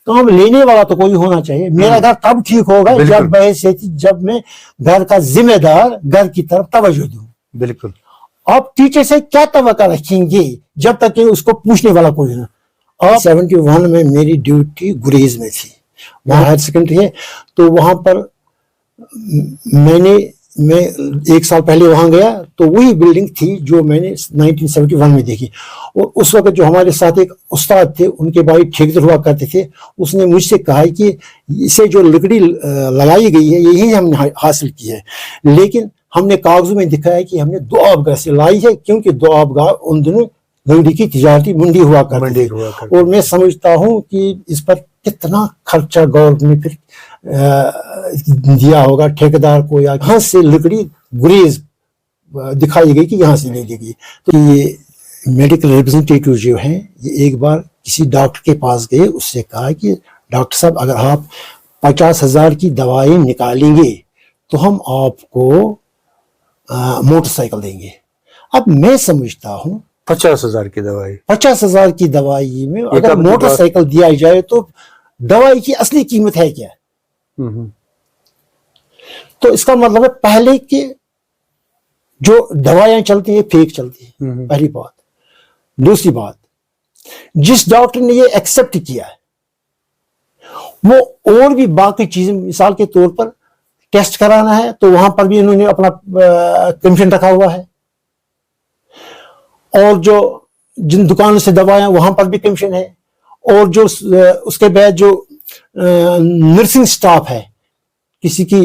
काम लेने वाला तो कोई होना चाहिए। मेरा घर तब ठीक होगा जब मैं घर का जिम्मेदार घर की तरफ तवज्जो दूं। बिल्कुल। आप टीचर से क्या तवक्का रखेंगे जब तक कि उसको पूछने वाला कोई ना। और 71 में मेरी ड्यूटी गुरेज में थी, वहाँ हायर सेकेंडरी है, तो वहां पर मैं 1 साल पहले वहां गया तो वही बिल्डिंग थी जो मैंने 1971 में देखी। और उस वक्त जो हमारे साथ एक उस्ताद थे, उनके भाई ठेकेदार हुआ करते थे, उसने मुझसे कहा कि इसे जो लकड़ी लगाई गई है यही हमने हासिल की है, लेकिन हमने कागजों में दिखाया कि हमने दोआबगाह से लाई है, क्योंकि दोआबगाह उन दिनों लकड़ी की तिजारती मंडी हुआ करती थी। और मैं समझता हूँ कि इस पर कितना खर्चा गवर्नमेंट ने फिर दिया होगा ठेकेदार को, या यहाँ से लकड़ी गुरेज दिखाई गई कि यहाँ से ले ली गई। तो ये मेडिकल रिप्रेजेंटेटिव जो हैं, ये एक बार किसी डॉक्टर के पास गए, उससे कहा कि डॉक्टर साहब अगर आप 50,000 की दवाई निकालेंगे तो हम आपको मोटरसाइकिल देंगे। अब मैं समझता हूँ 50,000 की दवाई, 50,000 की दवाई में अगर मोटरसाइकिल दिया जाए तो दवाई की असली कीमत है क्या? तो इसका मतलब है पहले के जो दवाइयां चलती है फेक चलती है, पहली बात। दूसरी बात, जिस डॉक्टर ने ये एक्सेप्ट किया है वो और भी बाकी चीजें, मिसाल के तौर पर टेस्ट कराना है तो वहां पर भी इन्होंने अपना कमीशन रखा हुआ है, और जो जिन दुकानों से दवाएं वहां पर भी कमीशन है, और जो उसके बाद जो नर्सिंग स्टाफ है, किसी की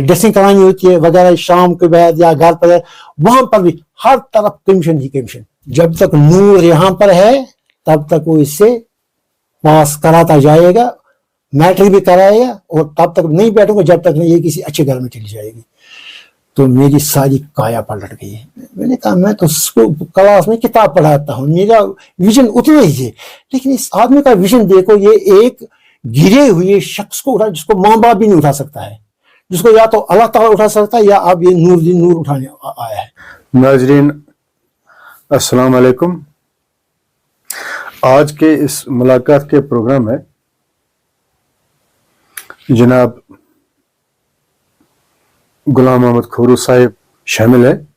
ड्रेसिंग करानी होती है वगैरह शाम के बाद या घर पर, वहां पर भी हर तरफ कमीशन ही कमीशन। जब तक नूर यहां पर है तब तक वो इससे पास कराता जाएगा, मैट्रिक भी कराएगा, और तब तक नहीं बैठूंगा जब तक नहीं ये किसी अच्छे घर में चली जाएगी। तो मेरी सारी काया पलट गई। मैंने कहा मैं तो उसको क्लास में किताब पढ़ाता हूँ, मेरा विजन उतना ही है, लेकिन इस आदमी का विजन देखो, ये एक गिरे हुए शख्स को उठा, जिसको माँ बाप भी नहीं उठा सकता है, जिसको या तो अल्लाह ताला उठा सकता है या अब ये नूर उठाने आया है। नाजरीन अस्सलाम वालेकुम। आज के इस मुलाकात के प्रोग्राम में जनाब गुलाम मोहम्मद खोरू साहिब शामिल है।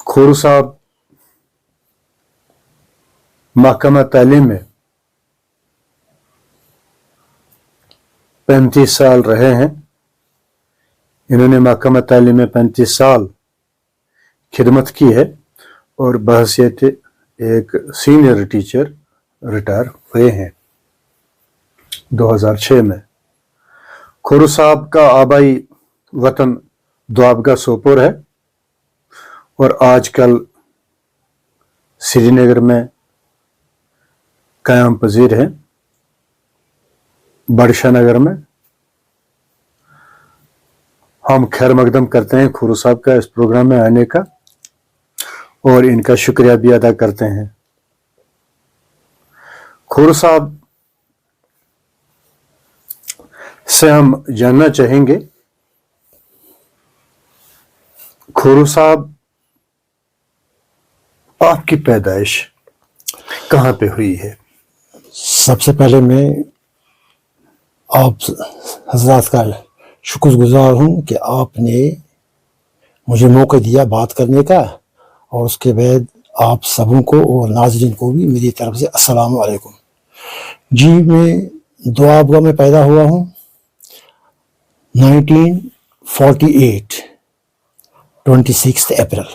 खोरू साहब महकमा तालीम में 35 साल रहे हैं। इन्होंने महकमा तालीम में 35 साल खिदमत की है और बहैसियत एक सीनियर टीचर रिटायर हुए हैं 2006 में। खोरू साहब का आबाई वतन दोआबगाह सोपोर है और आजकल श्रीनगर में क़याम पजीर हैं, बादशाह नगर में। हम खैर मकदम करते हैं खोरू साहब का इस प्रोग्राम में आने का और इनका शुक्रिया भी अदा करते हैं। खोरू साहब से हम जानना चाहेंगे, खोरू साहब आपकी पैदाइश कहाँ पे हुई है? सबसे पहले मैं आप हजरात का शुक्रगुजार हूँ कि आपने मुझे मौका दिया बात करने का, और उसके बाद आप सबों को और नाज़रीन को भी मेरी तरफ से अस्सलाम वालेकुम। जी, मैं दोआबगाह में पैदा हुआ हूँ 1948 26 अप्रैल।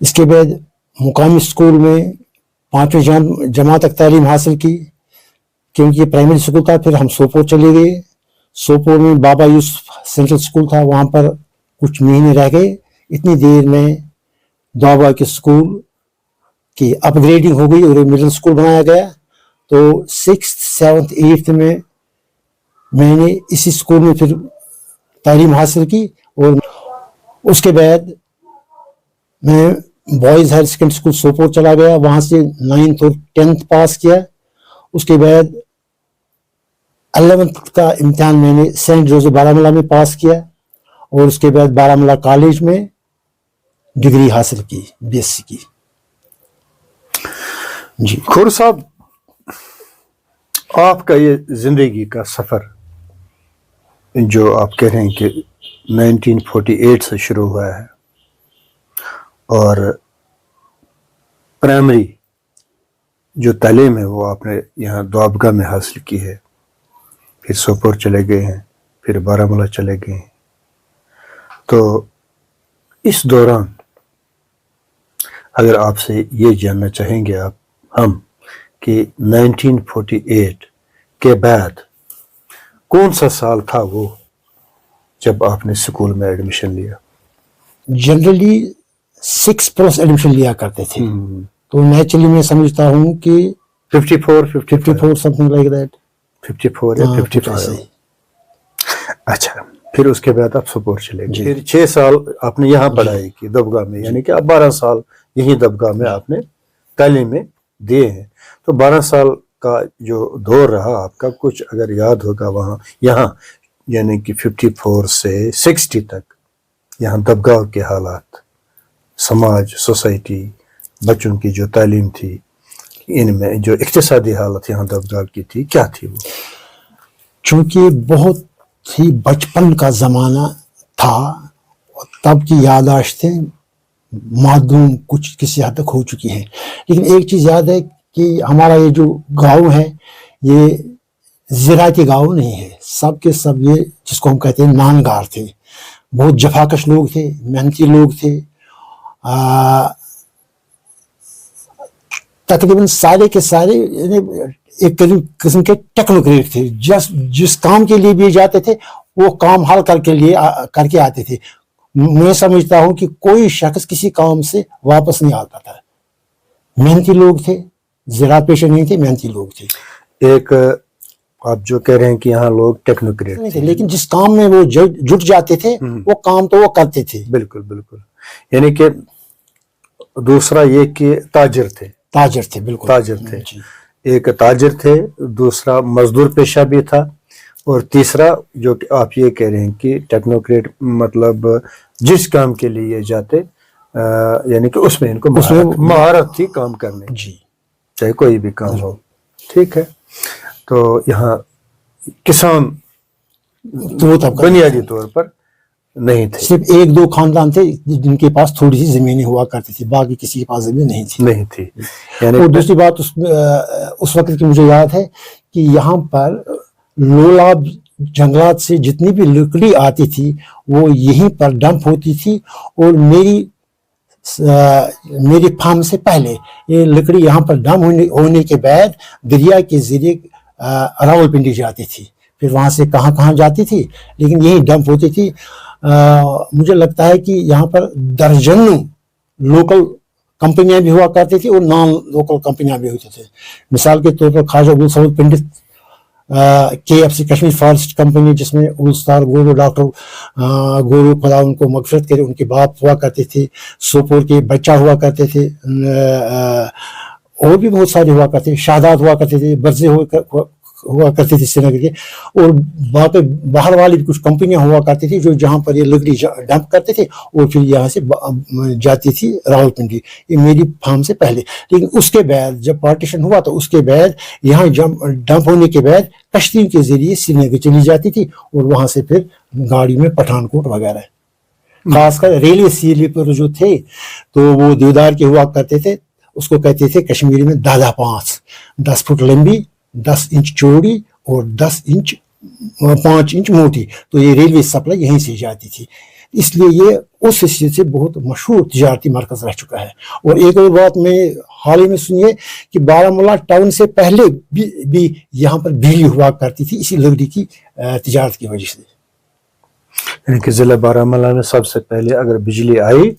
इसके बाद मुकामी स्कूल में 5वीं जमात तक तालीम हासिल की, क्योंकि ये प्राइमरी स्कूल था। फिर हम सोपोर चले गए। सोपोर में बाबा यूसुफ सेंट्रल स्कूल था, वहाँ पर कुछ महीने रह गए। इतनी देर में दोआबगाह के स्कूल की अपग्रेडिंग हो गई और मिडिल स्कूल बनाया गया। तो 6th 7th 8th में मैंने इसी स्कूल में फिर तालीम हासिल की, और उसके बाद मैं boys higher secondary school Sopore चला गया, वहाँ से 9th और 10th पास किया। उसके बाद 11th का इम्तिहान मैंने सेंट जोसेफ बारामूला में पास किया, और उसके बाद बारामूला कॉलेज में डिग्री हासिल की, BSc की। جی خور صاحب، آپ کا یہ زندگی کا سفر جو آپ کہہ رہے ہیں کہ 1948 سے شروع ہوا ہے اور پرائمری جو تعلیم ہے وہ آپ نے یہاں دوابگہ میں حاصل کی ہے، پھر سوپور چلے گئے ہیں، پھر بارہمولہ چلے گئے ہیں. تو اس دوران اگر آپ سے یہ جاننا چاہیں گے ہم کہ 1948 کے بعد کون سا سال تھا وہ جب آپ نے اسکول میں ایڈمیشن لیا؟ جنرلی 6+ ایڈمیشن لیا کرتے تھے، تو نیچرلی میں سمجھتا ہوں کہ 54 سمتھنگ لائک دیٹ. 54 یا 55. اچھا، پھر اس کے بعد آپ سپور چلے گئے. پھر 6 سال آپ نے یہاں پڑھائی کی دبگا میں، یعنی کہ آپ 12 سال یہی دبگا میں آپ نے تعلیمیں دیے ہیں. تو 12 سال کا جو دور رہا آپ کا، کچھ اگر یاد ہوگا یہاں یعنی کہ 54 سے 60 تک یہاں دبگا کے حالات، سماج، سوسائٹی، بچوں کی جو تعلیم تھی، ان میں جو اقتصادی حالت یہاں دبگا کی تھی، کیا تھی وہ؟ چونکہ بہت ہی بچپن کا زمانہ تھا، تب کی یادداشتیں معدوم کچھ کسی حد تک ہو چکی ہیں. لیکن ایک چیز یاد ہے کہ ہمارا یہ جو گاؤں ہے یہ زراعتی گاؤں نہیں ہے، سب کے سب یہ جس کو ہم کہتے ہیں نانگار تھے، بہت جفاکش لوگ تھے، محنتی لوگ تھے. تقریباً سارے کے سارے ایک قسم کے ٹیکنوکریٹ تھے، جس کام کے لیے بھی جاتے تھے وہ کام حل کر کے آتے تھے. میں سمجھتا ہوں کہ کوئی شخص کسی کام سے واپس نہیں آتا تھا. محنتی لوگ تھے، زراعت پیشہ نہیں تھے، محنتی لوگ تھے. ایک آپ جو کہہ رہے ہیں کہ یہاں لوگ ٹیکنوکریٹ تھے، لیکن جس کام میں وہ جٹ جاتے تھے وہ کام تو وہ کرتے تھے. بالکل بالکل. یعنی کہ دوسرا یہ کہ تاجر تھے، بالکل تاجر تھے. ایک تاجر تھے، دوسرا مزدور پیشہ بھی تھا، اور تیسرا جو کہ آپ یہ کہہ رہے ہیں کہ ٹیکنوکریٹ مطلب جس کام کے لیے یہ جاتے یعنی کہ اس میں ان کو مہارت تھی کام کرنے کی، چاہے کوئی بھی کام ہو. ٹھیک ہے. تو یہاں کسان بنیادی طور پر نہیں تھے، صرف 1-2 خاندان تھے جن کے پاس تھوڑی سی زمینیں ہوا کرتی تھی، باقی کسی کے پاس زمین نہیں تھی. یعنی اور دوسری بات اس وقت کی مجھے یاد ہے کہ یہاں پر لولاب جنگلات سے جتنی بھی لکڑی آتی تھی وہ یہیں پر ڈمپ ہوتی تھی، اور میری فارم سے پہلے یہ لکڑی یہاں پر ڈمپ ہونے کے بعد دریا کے ذریعے راولپنڈی جاتی تھی. پھر وہاں سے کہاں جاتی تھی، لیکن یہی ڈمپ ہوتی تھی. مجھے لگتا ہے کہ یہاں پر درجنوں لوکل کمپنیاں بھی ہوا کرتی تھی اور نان لوکل کمپنیاں بھی ہوتی تھے. مثال کے طور پر Khwaja Abu Saud Pandit KFC Kashmir forest company, جس میں اولستار گورو، ڈاکٹر گورو خدا ان کو مغفرت کرے، ان کے باپ ہوا کرتے تھے. سوپور کے بچہ ہوا کرتے تھے، اور بھی بہت سارے ہوا کرتے تھے. شہداد ہوا کرتے تھے، برزے ہوا کرتے تھے سری نگر کے، اور باقی باہر والی بھی کچھ کمپنیاں ہوا کرتی تھی جو جہاں پر یہ لکڑی ڈمپ کرتے تھے اور پھر یہاں سے جاتی تھی راولپنڈی. یہ میری فارم سے پہلے. لیکن اس کے بعد جب پارٹیشن ہوا تو اس کے بعد یہاں ڈمپ ہونے کے بعد کشتیوں کے ذریعے سری نگر چلی جاتی تھی، اور وہاں سے پھر گاڑی میں پٹھان کوٹ وغیرہ. خاص کر ریلوے سلیپر جو تھے تو وہ دیودار کے ہوا کرتے تھے، اس کو کہتے تھے کشمیری میں 10 فٹ لمبی، 10 انچ چوڑی اور 5 انچ موٹی. تو یہ ریلوے سپلائی یہیں سے جاتی تھی، اس لیے یہ اس حیثیت سے بہت مشہور تجارتی مرکز رہ چکا ہے. اور ایک اور بات میں حال ہی میں سنیے کہ بارہمولہ ٹاؤن سے پہلے بھی یہاں پر بجلی ہوا کرتی تھی اسی لکڑی کی تجارت کی وجہ سے. یعنی کہ ضلع بارہمولہ میں سب سے پہلے اگر بجلی آئی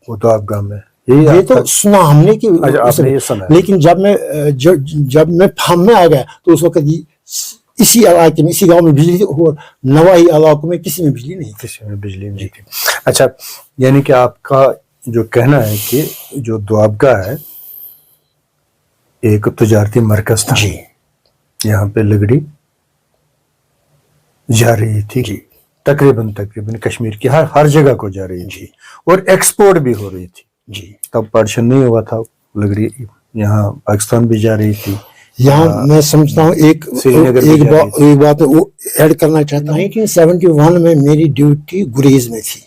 وہ تو آپ گاؤں میں، یہ تو سنا ہم نے کہ لیکن جب میں فارم میں آ گیا تو اس وقت اسی علاقے میں، اسی گاؤں میں بجلی تھی، اور نواحی علاقوں میں کسی میں بجلی نہیں تھی. اچھا، یعنی کہ آپ کا جو کہنا ہے کہ جو دوابگہ ہے ایک تجارتی مرکز تھا، یہاں پہ لکڑی جا رہی تھی، تقریباً کشمیر کی ہر جگہ کو جا رہی تھی، اور ایکسپورٹ بھی ہو رہی تھی. تب پارٹیشن نہیں ہوا تھا، لکڑی यहाँ पाकिस्तान भी जा रही थी। यहाँ मैं समझता हूँ एक श्रीनगर भी जा रही एक बात वो ऐड करना चाहता हूँ। 1971 में मेरी ड्यूटी गुरेज में थी।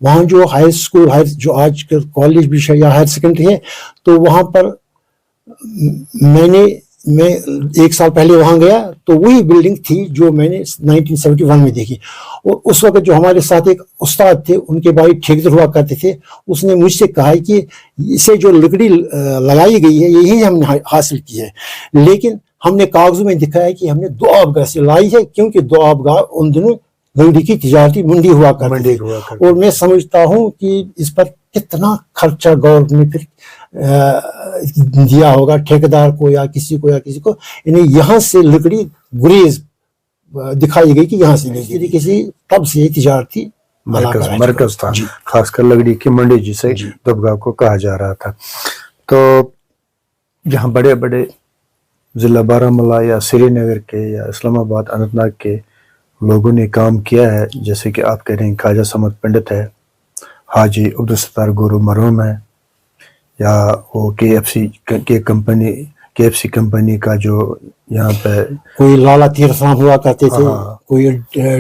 वहाँ जो हाई स्कूल जो आज कॉलेज भी है या हायर सेकेंडरी है, तो वहाँ पर मैं एक साल पहले वहाँ गया तो वही बिल्डिंग थी जो मैंने 1971 में देखी। और उस वक्त जो हमारे साथ एक उस्ताद थे, उनके भाई ठेकेदार हुआ करते थे, उसने मुझसे कहा कि इसे जो लकड़ी लगाई गई है यही हमने हासिल की है, लेकिन हमने कागजों में दिखाया कि हमने दोआबगाह से लाई है, क्योंकि दोआबगाह उन दिनों लकड़ी की तिजारती मंडी हुआ करती थी। और मैं समझता हूँ कि इस पर कितना खर्चा गवर्नमेंट ने फिर दिया होगा ठेकेदार को या किसी को। इन्हें यहाँ से लकड़ी गुरेज दिखाई गई कि यहाँ से ली गई, किसी तब से तिजारती मरकज था, खासकर लकड़ी की मंडी जिसे दबगाह को कहा जा रहा था। तो जहाँ बड़े बड़े जिला बारामूला या श्रीनगर के या इस्लामाबाद अनंतनाग के लोगों ने काम किया है, जैसे कि आप कह रहे हैं ख्वाजा समद पंडित है, हाजी अब्दुल सत्तार गोरू मरहूम है, या वो KFC कंपनी का जो यहाँ पे कोई लाला तीरथराम हुआ करते थे, कोई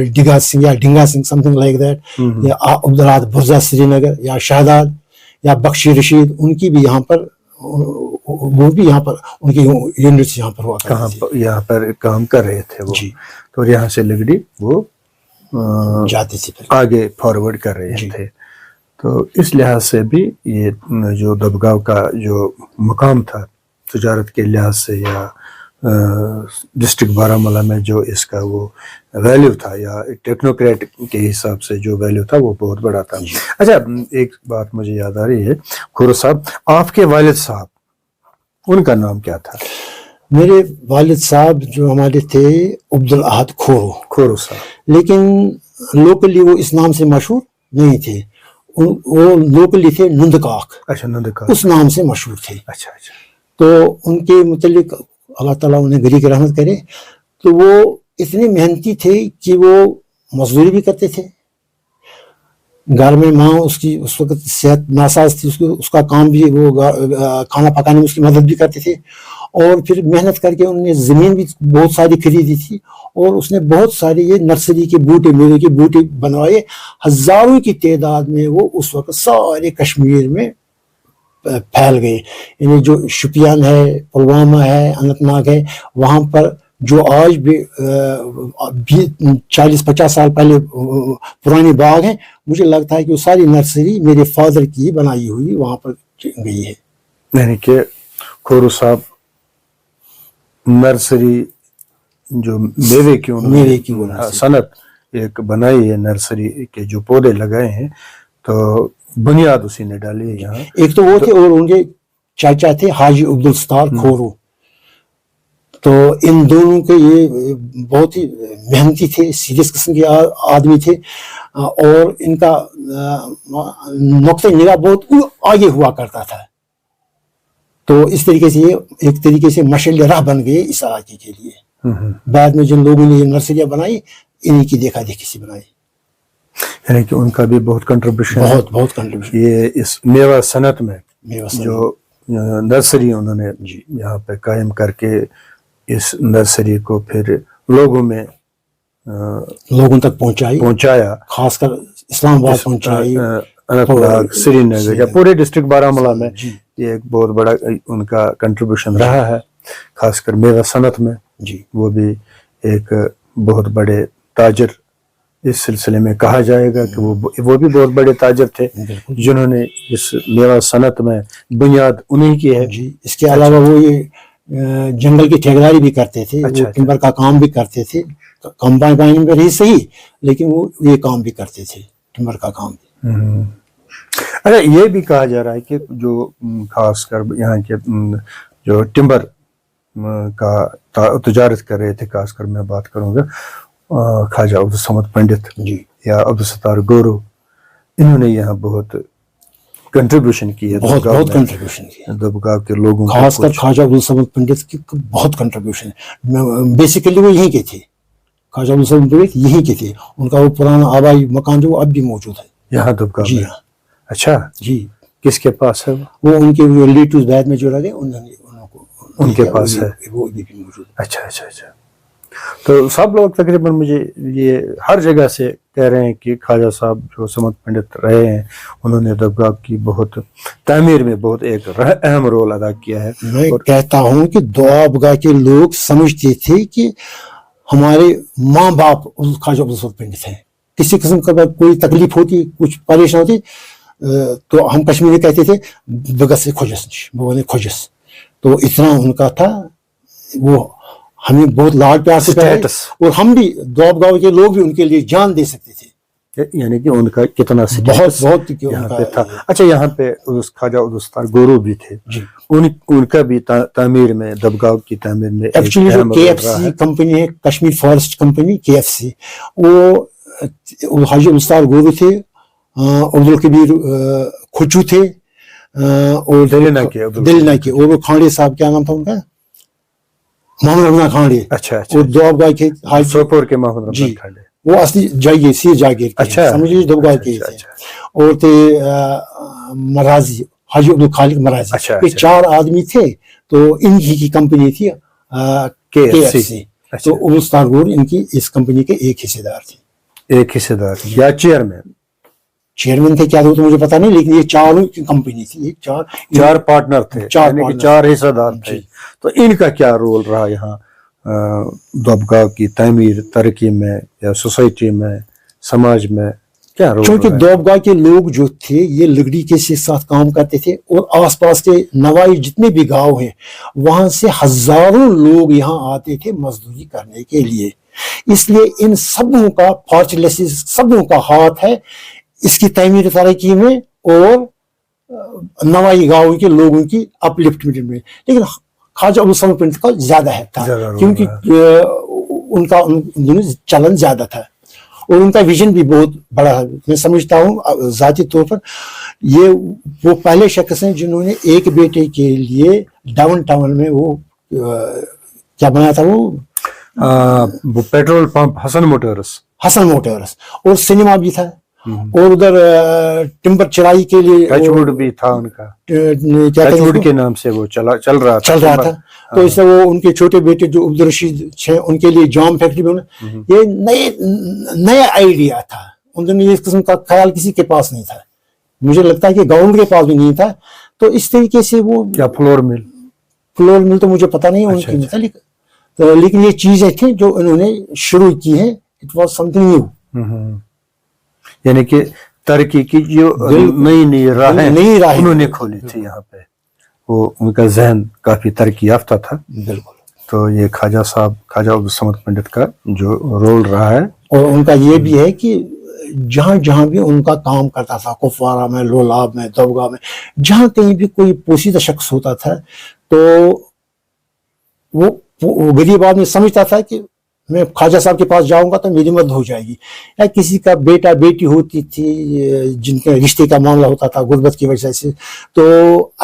डिगा सिंह या ढिंगा सिंह समथिंग लाइक दैट, या अब्दुल्लाह बुर्जा श्रीनगर, या शाहदाद या बख्शी रशीद, उनकी भी यहाँ पर वो भी यहाँ पर उनकी यूनिट्स यहाँ पर हुआ करते थे, यहाँ पर काम कर रहे थे वो। तो यहाँ से लकड़ी वो जाती थी, आगे फॉरवर्ड कर रहे थे। तो इस लिहाज से भी ये जो दबगाव का जो मकाम था तिजारत के लिहाज से या डिस्ट्रिक्ट बारामूला में जो इसका वो वैल्यू था या टेक्नोक्रेट के हिसाब से जो वैल्यू था वो बहुत बड़ा था। अच्छा, एक बात मुझे याद आ रही है, खोरो साहब, आपके वालिद साहब, उनका नाम क्या था? मेरे वालिद साहब जो हमारे थे अब्दुल अहद खोरो साहब, लेकिन लोकली वो इस नाम से मशहूर नहीं थे। वो लोकली थे नंदकाक। अच्छा, नंदकाक उस नाम से मशहूर थे। अच्छा। तो उनके मुतल्लिक अल्लाह ताला उन्हें गरी की रहमत करे, तो वो इतने मेहनती थे कि वो मजदूरी भी करते थे। घर में माँ उसकी उस वक्त सेहत नासाज थी, उसका काम भी, वो खाना पकाने में उसकी मदद भी करते थे। और फिर मेहनत करके उन्होंने ज़मीन भी बहुत सारी खरीदी थी, और उसने बहुत सारे ये नर्सरी के बूटे, मेवे के बूटे बनवाए, हजारों की तादाद में। वो उस वक्त सारे कश्मीर में फैल गए। यानी जो शुपियान है, पुलवामा है, अनंतनाग है, वहाँ पर जो आज भी 40-50 साल पहले पुराने बाग हैं, मुझे लगता है कि वो सारी नर्सरी मेरे फादर की बनाई हुई वहाँ पर गई है। यानी कि खोरू साहब नर्सरी जो मेवे की सनत एक बनाई है, नर्सरी के जो पौधे लगाए हैं, तो बुनियाद उसी ने डाली है यहाँ। एक तो वो थे, और उनके चाचा थे हाजी अब्दुल सत्तार खोरू। तो इन दोनों के ये बहुत ही मेहनती थे, सीरियस किस्म के आदमी थे, और इनका नुक्ते निगाह बहुत आगे हुआ करता था। तो इस तरीके से ये एक तरीके से मशाल राह बन गए इस इलाके के लिए। बाद में जिन लोगों ने ये नर्सरियां बनाई, इन्हीं की देखा देखी से बनाई। यानी कि उनका भी बहुत कंट्रीब्यूशन, बहुत कंट्रीब्यूशन ये इस मेवा सनत में जो नर्सरी उन्होंने यहाँ पे कायम करके इस नर्सरी को फिर लोगों तक पहुंचाया, खासकर इस्लामाबाद पहुंचाई, अनंतनाग, श्रीनगर या पूरे डिस्ट्रिक्ट बारामूला में। ये एक बहुत बड़ा उनका कंट्रीब्यूशन रहा है, खासकर मेवा सनत में। वो भी एक बहुत बड़े ताजर इस सिलसिले में कहा जाएगा कि वो भी बहुत बड़े ताजर थे, जिन्होंने इस मेवा सनत में बुनियाद उन्हीं की है। इसके अलावा वो ये जंगल की ठेकेदारी भी करते थे, टिम्बर का काम भी करते थे। कंबाइन में रही सही, लेकिन वो ये काम भी करते थे, टिम्बर का काम भी। अच्छा, ये भी कहा जा रहा है कि जो खासकर यहाँ के जो टिम्बर का तजारत कर रहे थे, खासकर मैं बात करूँगा ख्वाजा अब्दुल समद पंडित या अब्दुल सत्तार गोरू, इन्होंने यहाँ बहुत कंट्रीब्यूशन की है, बहुत कंट्रीब्यूशन किया दबगाव के लोगों, खासकर ख्वाजा अब्दुल समद पंडित की बहुत कंट्रीब्यूशन है। बेसिकली वो यहीं के थे, ख्वाजा अब्दुल समद पंडित यहीं के थे। उनका वो पुराना आबाई मकान जो अब भी मौजूद है यहाँ दबगाव। जी हाँ। अच्छा जी, किसके पास है वो? उनके लीटूस बैद में जो लगे, उन्होंने ان کے پاس ہے. وہ بھی موجود ہے. اچھا اچھا اچھا. تو سب لوگ تقریباً مجھے یہ ہر جگہ سے کہہ رہے ہیں کہ خواجہ صاحب جو سمت پنڈت رہے ہیں انہوں نے درگاہ کی بہت تعمیر میں بہت ایک اہم رول ادا کیا ہے. میں کہتا ہوں کہ دوابگاہ کے لوگ سمجھتے تھے کہ ہمارے ماں باپ خواجہ عبدالصمد پنڈت ہیں. کسی قسم کا کوئی تکلیف ہوتی کچھ پریشان ہوتی تو ہم کشمیر میں کہتے تھے بگس سے کھوجس بھگوانے کھوجس. تو اتنا ان کا تھا, وہ ہمیں بہت لاڈ پیار سے پہلے, اور ہم بھی دوابگاہ کے لوگ بھی ان کے لیے جان دے سکتے تھے. یعنی کہ ان کا کتنا بہت یہاں پہ تھا. اچھا یہاں پہ خواجہ عبدالستار گورو بھی تھے, ان کا بھی تعمیر میں درگاہ کی تعمیر میں ایکچولی جو کے ایف سی کمپنی ہے, کشمیر فارسٹ کمپنی کے ایف سی, وہ حاجی عبدالستار گورو تھے, عبدالکبیر کھچو تھے, اور دلنا کے, اور وہ کھانڈے صاحب کیا نام تھا ان کا, محمد رمضان کھانڈے. اچھا اچھا. اور دوابگاہ کے سوپور کے محمد رمضان کھانڈے, وہ اصلی جاگیر سیر جاگیر کے سمجھیے دوابگاہ کے تھے. اور تھے مرازی, حاجی عبدالخالق مرازی. یہ 4 آدمی تھے. تو ان کی کمپنی تھی کے ایف سی. تو عبدالستار گورو ان کی اس کمپنی کے ایک حصے دار تھے. ایک حصے دار یا چیئرمین تھے کیا تو مجھے پتا نہیں, لیکن یہ 4 کی کمپنی تھی. 4 پارٹنر تھے, 4 حصہ دار تھے. تو ان کا کیا رول رہا یہاں دوابگاہ کی تعمیر ترقی میں یا سوسائٹی میں سماج میں کیا رول؟ چونکہ دوابگاہ کے لوگ جو تھے یہ لکڑی کے ساتھ کام کرتے تھے, اور آس پاس کے نوائی جتنے بھی گاؤں ہیں وہاں سے ہزاروں لوگ یہاں آتے تھے مزدوری کرنے کے لیے. اس لیے ان سبوں کا فارچولیٹلی سبوں کا ہاتھ ہے اس کی تعمیر ترقی میں اور نوائی گاؤں کے لوگوں کی اپ لفٹمنٹ میں. لیکن خواجہ عبدالصمد پنڈت کا زیادہ ہے تھا, کیونکہ ان کا چلن زیادہ تھا, اور ان کا ویژن بھی بہت بڑا ہے. میں سمجھتا ہوں ذاتی طور پر یہ وہ پہلے شخص ہیں جنہوں نے ایک بیٹے کے لیے ڈاؤن ٹاؤن میں وہ کیا بنایا تھا, وہ پیٹرول پمپ حسن موٹرس, اور سنیما بھی تھا, اور ادھر ٹمبر چرائی کے لیے ٹچ ووڈ بھی تھا ان کا, ٹچ ووڈ کے نام سے وہ چل رہا تھا. تو اس سے وہ ان کے چھوٹے بیٹے جو عبدالرشید ہیں ان کے لیے جام فیکٹری بنا. یہ نیا آئیڈیا تھا, ان میں اس قسم کا خیال کسی کے پاس نہیں تھا. مجھے لگتا ہے کہ گورنمنٹ کے پاس بھی نہیں تھا. تو اس طریقے سے وہ کیا فلور مل تو مجھے پتا نہیں ان کی متعلق, لیکن یہ چیزیں تھیں جو انہوں نے شروع کی ہیں. It was some thing new. یعنی کہ ترقی کی جو نئی راہیں انہوں نے کھولی تھی یہاں پہ, وہ ان کا ذہن کافی ترقی یافتہ تھا. بالکل. تو یہ خواجہ عبدالصمد پنڈت کا جو رول رہا ہے, اور ان کا یہ بھی ہے کہ جہاں جہاں بھی ان کا کام کرتا تھا, کپوارہ میں, لولاب میں, دوابگاہ میں, جہاں کہیں بھی کوئی پوشیدہ شخص ہوتا تھا تو وہ غریب آدمی سمجھتا تھا کہ میں خواجہ صاحب کے پاس جاؤں گا تو میری مدد ہو جائے گی. یا کسی کا بیٹا بیٹی ہوتی تھی جن کے رشتے کا معاملہ ہوتا تھا غربت کی وجہ سے, تو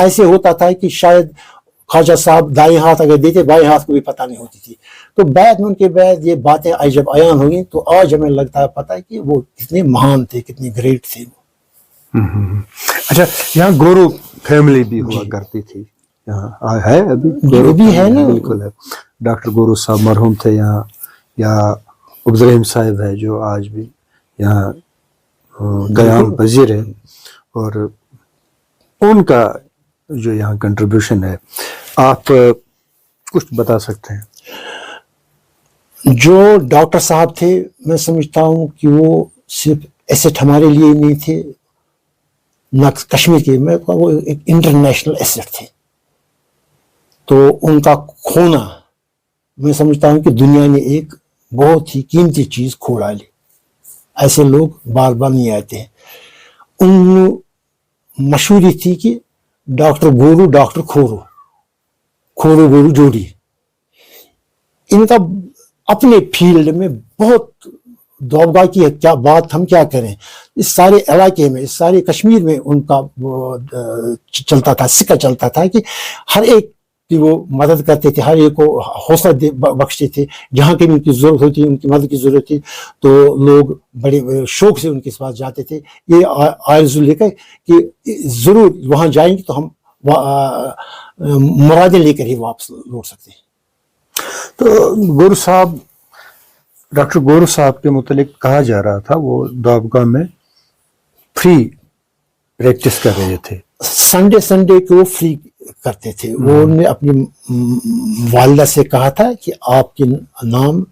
ایسے ہوتا تھا کہ شاید خواجہ صاحب دائیں ہاتھ اگر دیتے بائیں ہاتھ کو بھی پتہ نہیں ہوتی تھی. تو بعد میں ان کے بعد یہ باتیں جب عیان ہو گئی تو آج ہمیں لگتا ہے پتہ ہے کہ وہ کتنے مہان تھے, کتنے گریٹ تھے. اچھا, یہاں گورو فیملی بھی ہوا کرتی تھی, یہاں ہے ابھی بھی ہے نا. بالکل ہے. ڈاکٹر گورو صاحب مرحوم تھے یہاں, یا عبدالرحیم صاحب ہے جو آج بھی یہاں قیام پذیر ہے, اور ان کا جو یہاں کنٹریبیوشن ہے آپ کچھ بتا سکتے ہیں؟ جو ڈاکٹر صاحب تھے میں سمجھتا ہوں کہ وہ صرف ایسٹ ہمارے لیے نہیں تھے نہ کشمیر کے, میں وہ ایک انٹرنیشنل ایسٹ تھے. تو ان کا کھونا میں سمجھتا ہوں کہ دنیا نے ایک بہت ہی قیمتی چیز کھو ڈالی. ایسے لوگ بار بار نہیں آتے ہیں. ان مشہوری تھی کہ ڈاکٹر گورو ڈاکٹر کھورو گورو جوڑی. ان کا اپنے فیلڈ میں بہت دوابگاہ کی کیا بات ہم کیا کریں, اس سارے علاقے میں, اس سارے کشمیر میں ان کا چلتا تھا, سکہ چلتا تھا کہ ہر ایک کی وہ مدد کرتے تھے, ہر ایک کو حوصلہ بخشتے تھے. جہاں کہیں ان کی ضرورت ہوتی, ان کی مدد کی ضرورت تھی تو لوگ بڑے شوق سے ان کے پاس جاتے تھے, یہ آرزو لے کر کہ ضرور وہاں جائیں گے تو ہم मुरादें लेकर ही वापस लौट सकते हैं। तो गोरू साहब, डॉक्टर गोरू साहब के मुतालिक कहा जा रहा था वो दवाबगाह में फ्री प्रैक्टिस कर रहे थे। संडे संडे को फ्री करते थे। वो उन्होंने अपनी वालिदा से कहा था कि आपके नाम,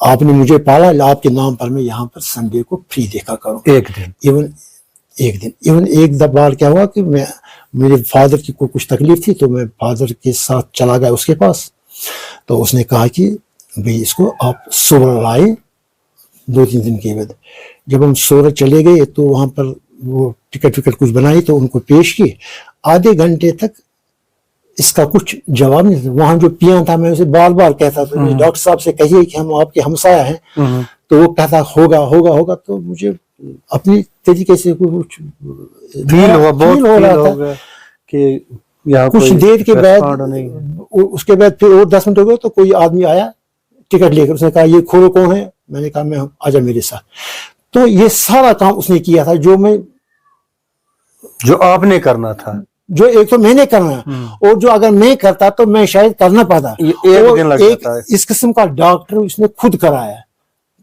आपने मुझे पाला, आपके नाम पर मैं यहाँ पर संडे को फ्री देखा करूँ एक दिन। इवन एक बार क्या हुआ कि मेरे फादर की कुछ तकलीफ थी, तो मैं फादर के साथ चला गया उसके पास। तो उसने कहा कि भाई इसको आप सोलर लाए 2-3 दिन के बाद। जब हम सोलर चले गए तो वहाँ पर वो टिकट विकट कुछ बनाई, तो उनको पेश की। आधे घंटे तक इसका कुछ जवाब नहीं था। वहाँ जो पिया था, मैं उसे बार बार कहता था डॉक्टर साहब से कहिए कि हम आपके हमसाया हैं, तो वो कहता होगा होगा होगा। तो मुझे अपनी तरीके से कुछ फील हो रहा था कि यहाँ कुछ देर के बाद, उसके बाद फिर और 10 मिनट हो गए तो कोई आदमी आया टिकट लेकर। उसने कहा ये खोलो कौन है? मैंने कहा मैं, आजा मेरे साथ। तो ये सारा काम उसने किया था जो आपने करना था, जो एक तो मैंने करना, और जो अगर मैं करता तो मैं शायद कर ना पाता। एक दिन लग जाता है। इस किस्म का डॉक्टर उसने खुद कराया।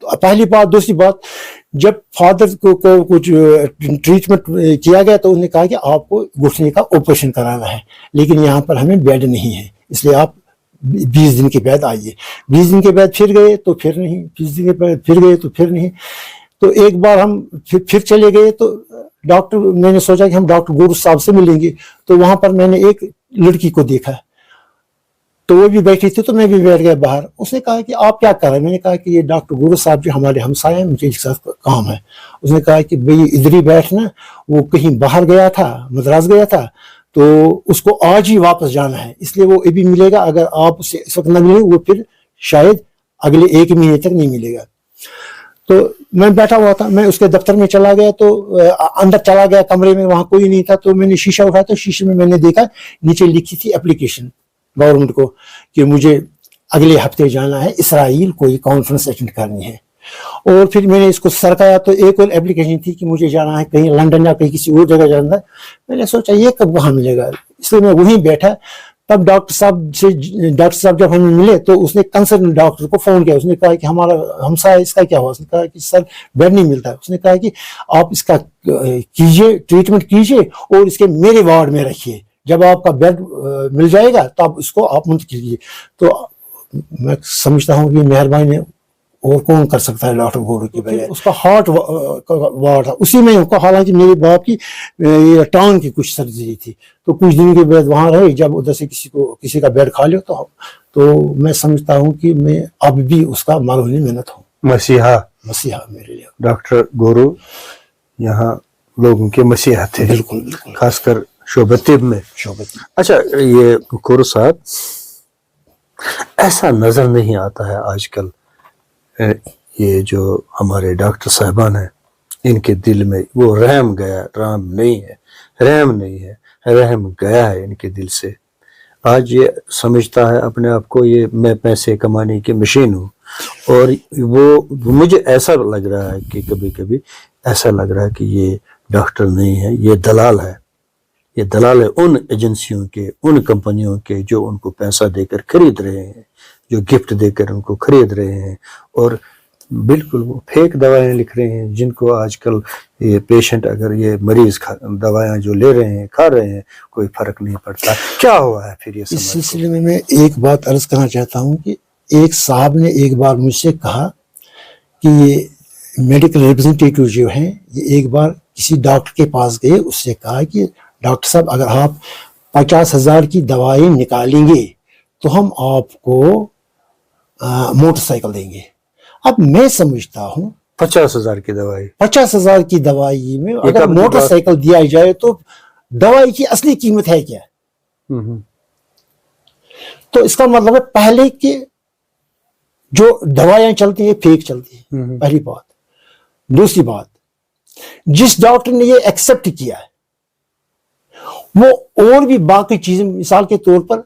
तो पहली बात। दूसरी बात, जब फादर को कुछ ट्रीटमेंट किया गया तो उन्होंने कहा कि आपको घुटने का ऑपरेशन कराना है, लेकिन यहाँ पर हमें बेड नहीं है, इसलिए आप 20 दिन के बाद आइए। 20 दिन के बाद फिर गए तो फिर नहीं, 20 दिन के बाद फिर गए तो फिर नहीं। तो एक बार हम फिर चले गए तो डॉक्टर, मैंने सोचा कि हम डॉक्टर गोरू साहब से मिलेंगे। तो वहां पर मैंने एक लड़की को देखा, तो वो भी बैठी थी, तो मैं भी बैठ गया बाहर। उसने कहा कि आप क्या कर रहे हैं? मैंने कहा कि ये डॉक्टर गोरू साहब जो हमारे हमसाए हैं, मुझे इसके साथ काम है। उसने कहा कि भाई इधर ही बैठना, वो कहीं बाहर गया था, मद्रास गया था, तो उसको आज ही वापस जाना है, इसलिए वो अभी मिलेगा। अगर आप उससे इस वक्त न मिले, वो फिर शायद अगले 1 महीने तक नहीं मिलेगा। तो मैं बैठा हुआ था, मैं उसके दफ्तर में चला गया, तो अंदर चला गया कमरे में, वहां कोई नहीं था। तो मैंने शीशा उठाया, तो शीशे में मैंने देखा नीचे लिखी थी एप्लीकेशन गवर्नमेंट को कि मुझे अगले हफ्ते जाना है इसराइल, कोई कॉन्फ्रेंस अटेंड करनी है। और फिर मैंने इसको सरकाया, तो एक और एप्लीकेशन थी कि मुझे जाना है कहीं लंदन या कहीं किसी और जगह जाना है। मैंने सोचा ये कब वहां मिलेगा, इसलिए मैं वहीं बैठा। तब डॉक्टर साहब जब हमें मिले तो उसने कंसर्न डॉक्टर को फोन किया। उसने कहा कि हमारा हमसा है, इसका क्या हुआ? उसने कहा कि सर बेड नहीं मिलता है। उसने कहा कि आप इसका कीजिए, ट्रीटमेंट कीजिए और इसके मेरे वार्ड में रखिए, जब आपका बेड मिल जाएगा तब इसको आप मुंतकिल कीजिए। तो मैं समझता हूँ कि मेहरबानी और कौन कर सकता है डॉक्टर गोरू की बजाय। उसका हार्ट वार्ड था, उसी में उसका, हालांकि मेरे बाप की टांग की कुछ सर्जरी थी, तो कुछ दिन के बाद वहां रहे। जब उधर से किसी का बेड खा लियो तो मैं समझता हूँ कि मैं अब भी उसका मारूनी मेहनत हूँ। मसीहा मेरे लिए डॉक्टर गोरू यहाँ लोगों के मसीहा थे। बिल्कुल, खासकर शोबतिब में। अच्छा, ये गोरू साहब, ऐसा नजर नहीं आता है आजकल, ये जो हमारे डॉक्टर साहबान हैं, इनके दिल में वो रहम गया, रहम नहीं है, रहम गया है इनके दिल से। आज ये समझता है अपने आप को ये मैं पैसे कमाने की मशीन हूँ, और वो मुझे ऐसा लग रहा है कि कभी कभी ऐसा लग रहा है कि ये डॉक्टर नहीं है, ये दलाल है। ये दलाल है उन एजेंसियों के, उन कंपनियों के जो उनको पैसा देकर खरीद रहे हैं, जो गिफ्ट देकर उनको खरीद रहे हैं, और बिल्कुल वो फेक दवाएं लिख रहे हैं, जिनको आजकल ये पेशेंट, अगर ये मरीज दवाएं जो ले रहे हैं, खा रहे हैं, कोई फर्क नहीं पड़ता। क्या हुआ है फिर ये? इस सिलसिले में मैं एक बात अर्ज करना चाहता हूँ कि एक साहब ने एक बार मुझसे कहा कि ये मेडिकल रिप्रेजेंटेटिव जो हैं, ये एक बार किसी डॉक्टर के पास गए, उससे कहा कि डॉक्टर साहब अगर आप 50,000 की दवाई निकालेंगे तो हम आपको मोटरसाइकिल देंगे। अब मैं समझता हूँ 50,000 की दवाई, 50,000 की दवाई में अगर मोटरसाइकिल दिया जाए तो दवाई की असली कीमत है क्या? तो इसका मतलब है पहले के जो दवाइयां चलती है फेक चलती है, पहली बात। दूसरी बात, जिस डॉक्टर ने ये एक्सेप्ट किया है वो और भी बाकी चीजें, मिसाल के तौर पर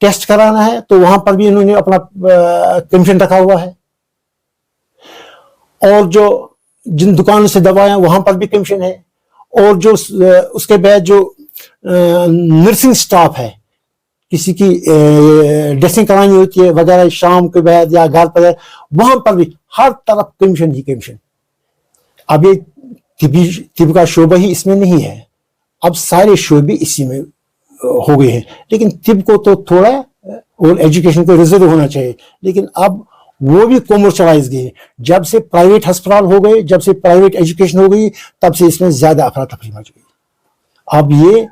टेस्ट कराना है तो वहां पर भी इन्होंने अपना कमीशन रखा हुआ है, और जो जिन दुकानों से दवाएं वहां पर भी कमीशन है, और जो उसके बाद जो نرسنگ اسٹاف ہے, کسی کی ڈریسنگ کرانی ہوتی ہے وغیرہ شام کے بعد یا گھر پر, وہاں پر بھی ہر طرف کمیشن ہی کمیشن. اب یہ طب کا شعبہ ہی اس میں نہیں ہے, اب سارے شعبے اسی میں ہو گئے ہیں, لیکن طب کو تو تھوڑا اور ایجوکیشن کو ریزرو ہونا چاہیے, لیکن اب وہ بھی کمرشلائز گئے. جب سے پرائیویٹ ہسپتال ہو گئے, جب سے پرائیویٹ ایجوکیشن ہو گئی, تب سے اس میں زیادہ افراتفری مچ گئی. اب یہ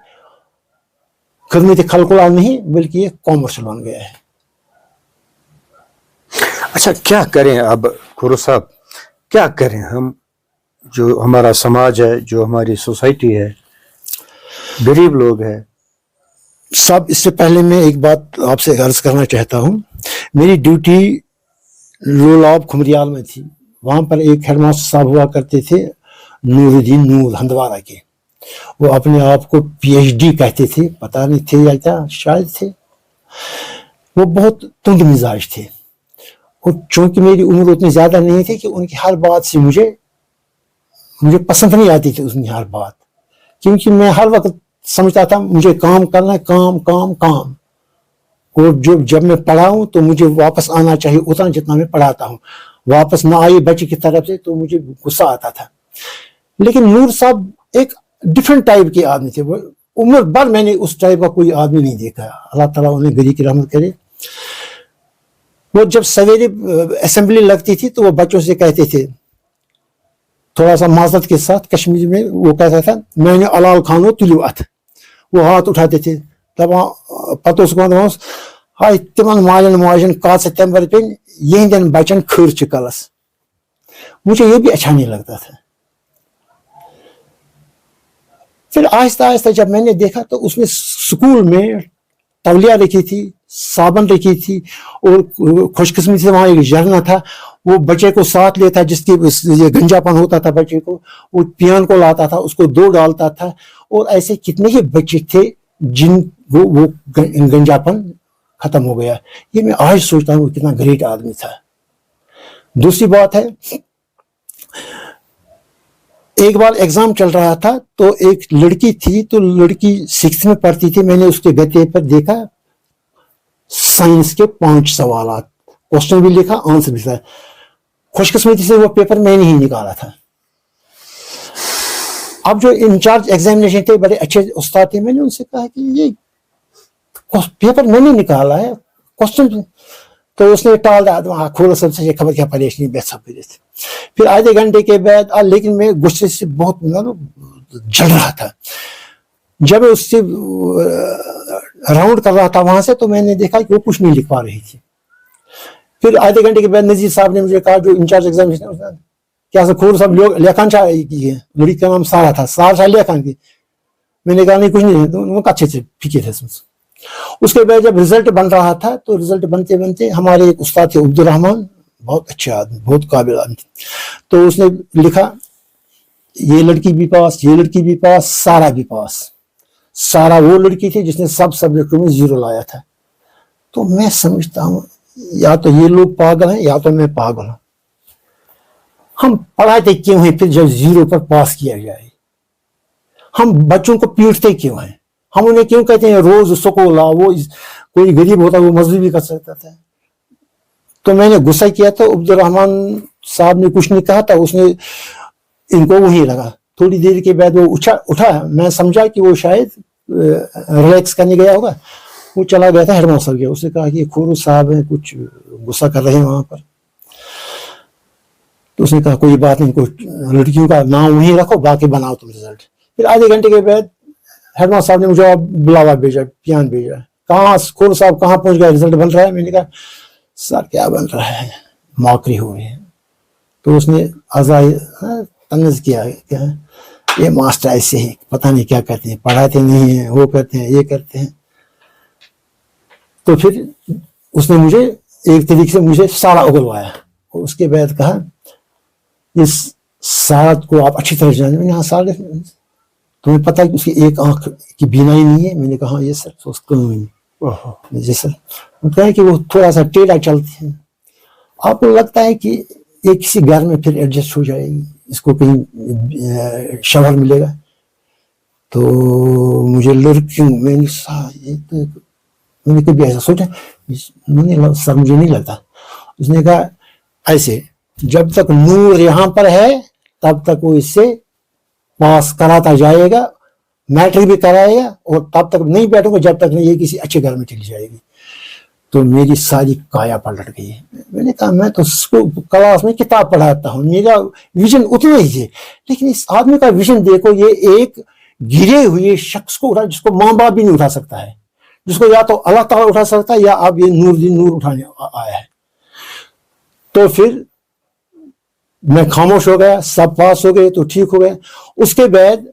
خدمت خلق العام نہیں بلکہ یہ کامرشل بن گیا ہے. اچھا کیا کریں اب کھورو صاحب, کیا کریں ہم, جو ہمارا سماج ہے, جو ہماری سوسائٹی ہے, غریب لوگ ہیں. صاحب اس سے پہلے میں ایک بات آپ سے عرض کرنا چاہتا ہوں. میری ڈیوٹی لولاب کھمریال میں تھی. وہاں پر ایک ہیڈ ماسٹر صاحب ہوا کرتے تھے, نور الدین نور ہندوارہ کے. وہ اپنے آپ کو پی ایچ ڈی کہتے تھے, پتہ نہیں تھے یا کیا, شاید تھے. وہ بہت تند مزاج تھے, اور چونکہ میری عمر اتنی زیادہ نہیں تھی کہ ان کی ہر بات سے مجھے پسند نہیں آتی تھی ان کی ہر بات, کیونکہ میں ہر وقت سمجھتا تھا مجھے کام کرنا ہے, کام کام کام. اور جب میں پڑھاؤں تو مجھے واپس آنا چاہیے اتنا جتنا میں پڑھاتا ہوں. واپس نہ آئی بچے کی طرف سے تو مجھے غصہ آتا تھا. لیکن نور صاحب ایک ڈفرینٹ ٹائپ کے آدمی تھے. وہ عمر بھر میں نے اس ٹائپ کا کوئی آدمی نہیں دیکھا, اللہ تعالیٰ انہیں گری کی رحمت کرے. وہ جب سویرے اسمبلی لگتی تھی تو وہ بچوں سے کہتے تھے تھوڑا سا معذرت کے ساتھ کشمیری میں, وہ کہتا تھا میں نے علال خانو تلیو ات. وہ ہاتھ اٹھاتے تھے, پتہ ہائی تمن مالن ماجن کا ستمبر پہ یہندین بچن خرچ کلس. مجھے یہ بھی اچھا نہیں لگتا تھا. پھر آہستہ آہستہ جب میں نے دیکھا تو اس نے اسکول میں تولیہ رکھی تھی, صابن رکھی تھی, اور خوش قسمتی سے وہاں ایک جھرنا تھا. وہ بچے کو ساتھ لیتا جس کی گنجا پن ہوتا تھا بچے کو, وہ پیان کو لاتا تھا, اس کو دو ڈالتا تھا. اور ایسے کتنے ہی بچے تھے جن وہ گنجا پن ختم ہو گیا. یہ میں آج سوچتا ہوں وہ کتنا گریٹ آدمی تھا. دوسری بات ہے, ایک بار ایگزام چل رہا تھا تو ایک لڑکی تھی, تو لڑکی 6th میں پڑھتی تھی. میں نے اس کے گتے پر دیکھا سائنس کے 5 سوالات, کوشچن بھی لکھا, آنسر بھی تھا. خوش قسمتی سے وہ پیپر میں نہیں نکالا تھا. اب جو انچارج ایگزامینیشن تھے بڑے اچھے استاد تھے, میں نے ان سے کہا کہ یہ پیپر میں نے نکالا ہے کوشچن, تو اس نے ٹال دیا, کھولو سب سے خبر کیا پریشانی بے سب تھے. پھر آدھے گھنٹے کے بعد لیکن میں غصے سے بہت جل رہا تھا. جب اس سے راؤنڈ کر رہا تھا وہاں سے, تو میں نے دیکھا کہ وہ کچھ نہیں لکھ پا رہی تھی. پھر آدھے گھنٹے کے بعد نذیر صاحب نے مجھے کہا, جو انچارج ایگزامینیشن کیا کھور صاحب لیکھان کی ہے, لڑکی کا نام سارا تھا, سارا لیکھان کی. میں نے کہا نہیں کچھ نہیں, تو اچھے سے پھیکے تھے. اس کے بعد جب رزلٹ بن رہا تھا تو رزلٹ بنتے بنتے ہمارے ایک استاد تھے عبد الرحمان, بہت اچھے آدمی, بہت قابل آدمی تھے. تو اس نے لکھا یہ لڑکی بھی پاس, یہ لڑکی بھی پاس, سارا بھی پاس. سارا وہ لڑکی تھی جس نے سب سبجیکٹوں میں 0 لایا تھا. تو میں سمجھتا ہوں یا تو یہ لوگ پاگل ہیں یا تو میں پاگل ہوں. ہم پڑھاتے کیوں ہیں پھر جب 0 پر پاس کیا جائے؟ ہم بچوں کو پیٹتے کیوں ہیں؟ ہم انہیں کیوں کہتے ہیں روز سکول آ, وہ کوئی غریب ہوتا وہ مزدوری بھی کر سکتا تھا. تو میں نے غصہ کیا تو عبد الرحمان صاحب نے کچھ نہیں کہا تھا, اس نے ان کو وہی لگا. تھوڑی دیر کے بعد وہ اٹھا, میں سمجھا کہ وہ شاید ریلیکس کرنے گیا ہوگا. وہ چلا گیا تھا ہیڈ ماسٹر کے, اس نے کہا کہ کھورو صاحب ہیں کچھ غصہ کر رہے ہیں وہاں پر. تو اس نے کہا کوئی بات نہیں, کوئی لڑکیوں کا نام وہیں رکھو, باقی بناؤ تم رزلٹ. پھر آدھے گھنٹے کے بعد ہیڈ ماسٹر صاحب نے مجھے بلاوا بھیجا, پیان بھیجا. کہاں کھورو صاحب کہاں پہنچ گیا, رزلٹ بن رہا ہے؟ میں نے کہا سر کیا بن رہا ہے, موکری ہو رہی ہے. تو اس نے تنز کیا کہ یہ ماسٹر ایسے ہی پتہ نہیں کیا کرتے ہیں, پڑھاتے نہیں ہیں, وہ کرتے ہیں, یہ کرتے ہیں. تو پھر اس نے مجھے ایک طریقے سے مجھے سارا اگلوایا. اس کے بعد کہا اس سارا کو آپ اچھی طرح جانتے. میں نے ہاں سارا تمہیں پتہ ہے کہ اس کی ایک آنکھ کی بینائی نہیں ہے؟ میں نے کہا یہ سر جی سر. وہ کہا کہ وہ تھوڑا سا ٹیڑھا چلتے ہیں. آپ کو لگتا ہے کہ یہ کسی گھر میں پھر ایڈجسٹ ہو جائے گی, اس کو کہیں شوہر ملے گا؟ तो मुझे लड़कियों मैंने कभी ऐसा सोचा नहीं, सर मुझे नहीं लगता। उसने कहा ऐसे जब तक नूर यहाँ पर है तब तक वो इससे पास कराता जाएगा, मैट्रिक भी कराएगा, और तब तक नहीं बैठूंगा जब तक नहीं ये किसी अच्छे घर में चली जाएगी। तो मेरी सारी काया पलट गई। मैंने कहा मैं तो क्लास में किताब पढ़ाता हूँ, मेरा विजन उतना ही है, लेकिन इस आदमी का विजन देखो, ये एक गिरे हुए शख्स को उठा जिसको माँ बाप भी नहीं उठा सकता है, जिसको या तो अल्लाह ताला उठा सकता है या अब ये नूर उठाने आया है। तो फिर मैं खामोश हो गया, सब पास हो गए तो ठीक हो गया। उसके बाद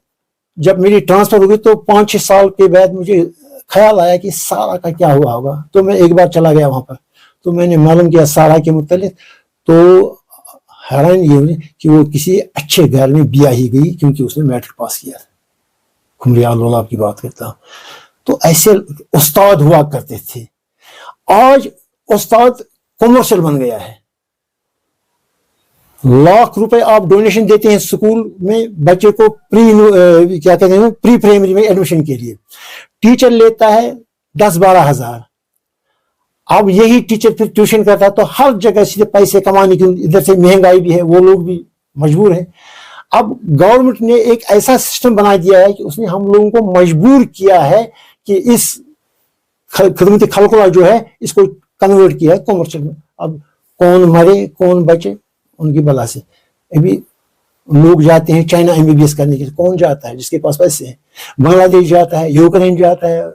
जब मेरी ट्रांसफर हो गई तो 5-6 साल के बाद मुझे ख्याल आया कि सारा का क्या हुआ होगा। तो मैं एक बार चला गया वहां पर, तो मैंने मालूम किया सारा के मुतालिक। तो हैरान ये हुई कि वो किसी अच्छे घर में बिया ही गई, क्योंकि उसने मैट्रिक पास किया। खुमरिया लोलाब की बात करता हूं। तो ऐसे उस्ताद हुआ करते थे। आज उस्ताद कमर्शियल बन गया है, लाख रुपए आप डोनेशन देते हैं स्कूल में बच्चे को क्या कहते हैं प्री प्राइमरी में एडमिशन के लिए, टीचर लेता है 10-12 हजार। अब यही टीचर फिर ट्यूशन करता है, तो हर जगह से पैसे कमाने की, इधर से महंगाई भी है, वो लोग भी मजबूर हैं। अब गवर्नमेंट ने एक ऐसा सिस्टम बना दिया है कि उसने हम लोगों को मजबूर किया है कि इस खिदमती खलकुला जो है इसको कन्वर्ट किया है कमर्शियल में। अब कौन मरे कौन बचे उनकी बला से। अभी लोग जाते हैं चाइना MBBS करने के लिए, कौन जाता है? जिसके पास पैसे हैं। बांग्लादेश जाता है, यूक्रेन जाता है,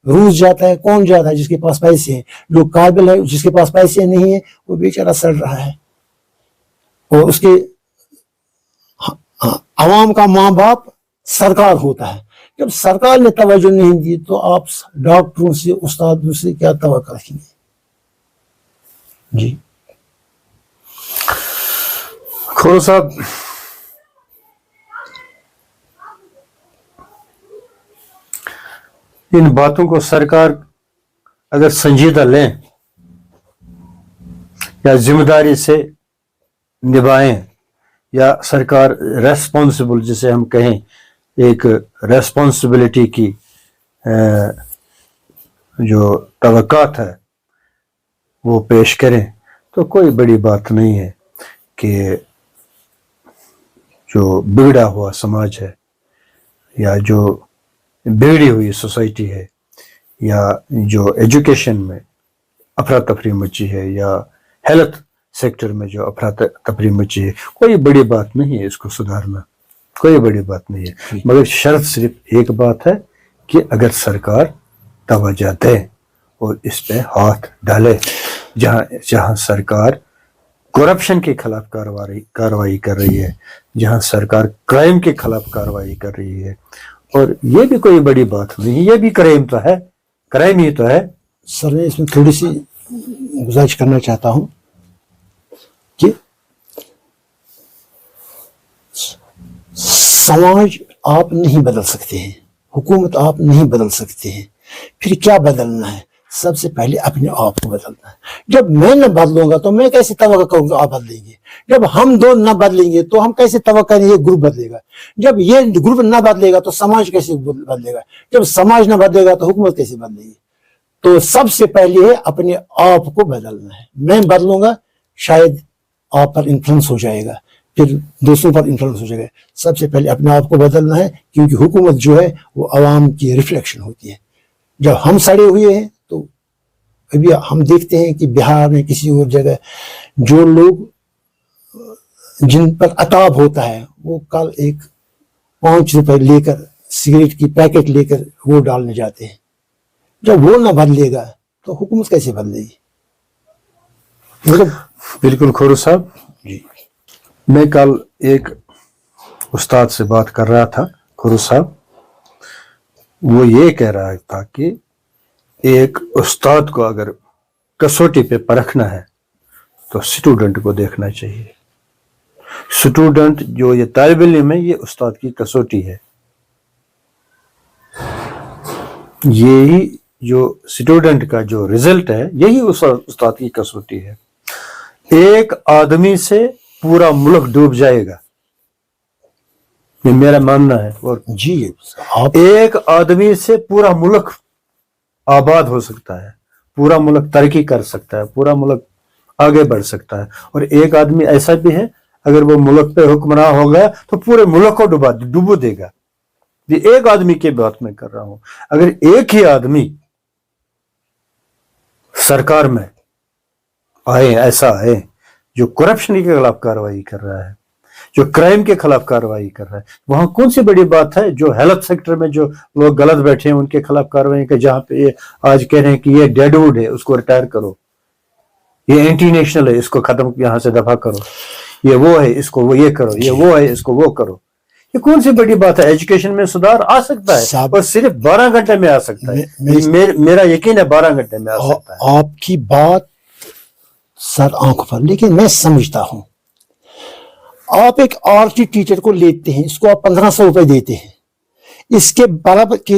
रूस जाता है, कौन जाता है? जिसके पास पैसे हैं। जो काबिल है, जिसके पास पैसे नहीं है वो बेचारा सड़ रहा है। और उसके आवाम का माँ बाप सरकार होता है। जब सरकार ने तवज्जो नहीं दी तो आप डॉक्टरों से उस्तादों से क्या तवक्को रखेंगे? जी खोरो साहब, इन बातों को सरकार अगर संजीदा लें या जिम्मेदारी से निभाएं, या सरकार रेस्पॉन्सिबल जिसे हम कहें, एक रेस्पॉन्सिबिलिटी की जो तवक्कात है वो पेश करें, तो कोई बड़ी बात नहीं है कि जो बिगड़ा हुआ समाज है या जो बिगड़ी हुई सोसाइटी है या जो एजुकेशन में अफरा तफरी मची है या हेल्थ सेक्टर में जो अफरा तफरी मची है, कोई बड़ी बात नहीं है इसको सुधारना, कोई बड़ी बात नहीं है। मगर शर्त सिर्फ एक बात है कि अगर सरकार तवज्जो दे और इस पे हाथ डाले, जहां सरकार करप्शन के खिलाफ कार्रवाई कर रही है, जहां सरकार क्राइम के खिलाफ कार्रवाई कर रही है, और ये भी कोई बड़ी बात नहीं, ये भी क्राइम तो है, क्राइम ही तो है। सर मैं इसमें थोड़ी सी गुजारिश करना चाहता हूं कि समाज आप नहीं बदल सकते हैं, हुकूमत आप नहीं बदल सकते हैं, फिर क्या बदलना है? सबसे पहले अपने आप को बदलना है। जब मैं न बदलूंगा तो मैं कैसे तवक्को करूंगा आप बदलेंगे? जब हम दो न बदलेंगे तो हम कैसे तवक्को करेंगे ग्रुप बदलेगा? जब ये ग्रुप न बदलेगा तो समाज कैसे बदलेगा? जब समाज न बदलेगा तो हुकूमत कैसे बदलेगी? तो सबसे पहले है अपने आप को बदलना है। मैं बदलूंगा शायद आप पर इन्फ्लुएंस हो जाएगा, फिर दूसरों पर इन्फ्लुएंस हो जाएगा। सबसे पहले अपने आप को बदलना है, क्योंकि हुकूमत जो है वो अवाम की रिफ्लेक्शन होती है। जब हम सड़े हुए हैं तो अभी हम देखते हैं कि बिहार में किसी और जगह जो लोग जिन पर अताब होता है वो कल एक 5 रुपए लेकर सिगरेट की पैकेट लेकर वो डालने जाते हैं। जब वो ना बदलेगा तो हुकूमत कैसे बदलेगी? मतलब बिल्कुल खोरू साहब जी, मैं कल एक उस्ताद से बात कर रहा था, खोरू साहब, वो ये कह रहा था कि एक उस्ताद को अगर कसौटी पे परखना है तो स्टूडेंट को देखना चाहिए। स्टूडेंट जो ये तालिब इल्म है, ये उस्ताद की कसौटी है। यही जो स्टूडेंट का जो रिजल्ट है, यही उस्ताद की कसौटी है। एक आदमी से पूरा मुल्क डूब जाएगा, یہ میرا ماننا ہے. اور جی آپ ایک آدمی سے پورا ملک آباد ہو سکتا ہے, پورا ملک ترقی کر سکتا ہے, پورا ملک آگے بڑھ سکتا ہے. اور ایک آدمی ایسا بھی ہے اگر وہ ملک پہ حکمراں ہو گیا تو پورے ملک کو ڈبو دے گا. یہ ایک آدمی کی بات میں کر رہا ہوں. اگر ایک ہی آدمی سرکار میں آئے, ایسا ہے جو کرپشن کے خلاف کارروائی کر رہا ہے, جو کرائم کے خلاف کارروائی کر رہا ہے, وہاں کون سی بڑی بات ہے جو ہیلتھ سیکٹر میں جو لوگ غلط بیٹھے ہیں ان کے خلاف کارروائی کر, جہاں پہ یہ آج کہہ رہے ہیں کہ یہ ڈیڈ ووڈ ہے اس کو ریٹائر کرو, یہ اینٹی نیشنل ہے اس کو ختم یہاں سے دفع کرو, یہ وہ ہے اس کو وہ یہ کرو, یہ وہ ہے اس کو وہ کرو. یہ کون سی بڑی بات ہے؟ ایجوکیشن میں سدھار آ سکتا ہے اور صرف 12 گھنٹے میں آ سکتا ہے. میرا یقین ہے 12 گھنٹے میں آ سکتا ہے. آپ کی بات سر آنکھ پر, لیکن میں سمجھتا ہوں آپ ایک آرٹی ٹیچر کو لیتے ہیں, اس کو آپ 1500 روپے دیتے ہیں, اس کے برابر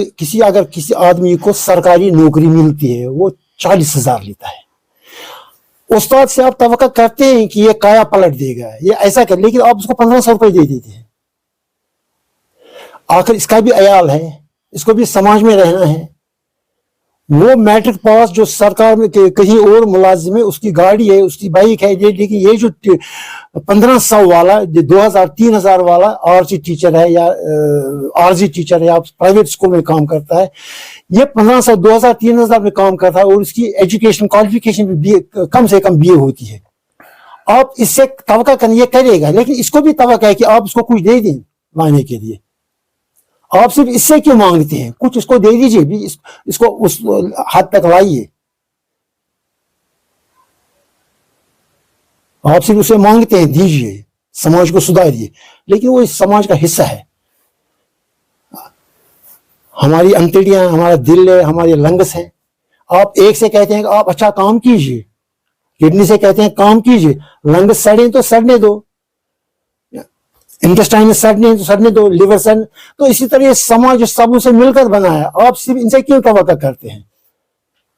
اگر کسی آدمی کو سرکاری نوکری ملتی ہے وہ 40,000 لیتا ہے. استاد سے آپ توقع کرتے ہیں کہ یہ کایا پلٹ دے گا, یہ ایسا کر, لیکن آپ اس کو 1500 روپے دے دیتے ہیں. آخر اس کا بھی عیال ہے, اس کو بھی سماج میں رہنا ہے. وہ میٹرک پاس جو سرکار میں کہیں اور ملازم ہے, اس کی گاڑی ہے, اس کی بائک ہے, لیکن یہ جو 1500 والا 2000-3000 والا آرسی ٹیچر ہے یا عارضی ٹیچر ہے یا پرائیویٹ اسکول میں کام کرتا ہے, یہ 1500-2000-3000 میں کام کرتا ہے اور اس کی ایجوکیشن کوالیفیکیشن بھی کم سے کم BA ہوتی ہے. آپ اس سے توقع کریں یہ کرے گا, لیکن اس کو بھی توقع ہے کہ آپ اس کو کچھ دے دیں لانے کے لیے. آپ صرف اس سے کیوں مانگتے ہیں؟ کچھ اس کو دے دیجئے بھی, اس کو اس حد تک لائیے. آپ صرف اسے مانگتے ہیں دیجئے, سماج کو سدھاریے, لیکن وہ اس سماج کا حصہ ہے. ہماری انتڑیاں, ہمارا دل ہے, ہمارے لنگس ہیں. آپ ایک سے کہتے ہیں کہ آپ اچھا کام کیجئے, کڈنی سے کہتے ہیں کام کیجئے, لنگس سڑیں تو سڑنے دو, انٹسٹائن سڑنے دو, لیور سڑنے. تو اسی طرح یہ سماج سب سے مل کر بنا ہے. آپ صرف ان سے کیوں توقع کرتے ہیں؟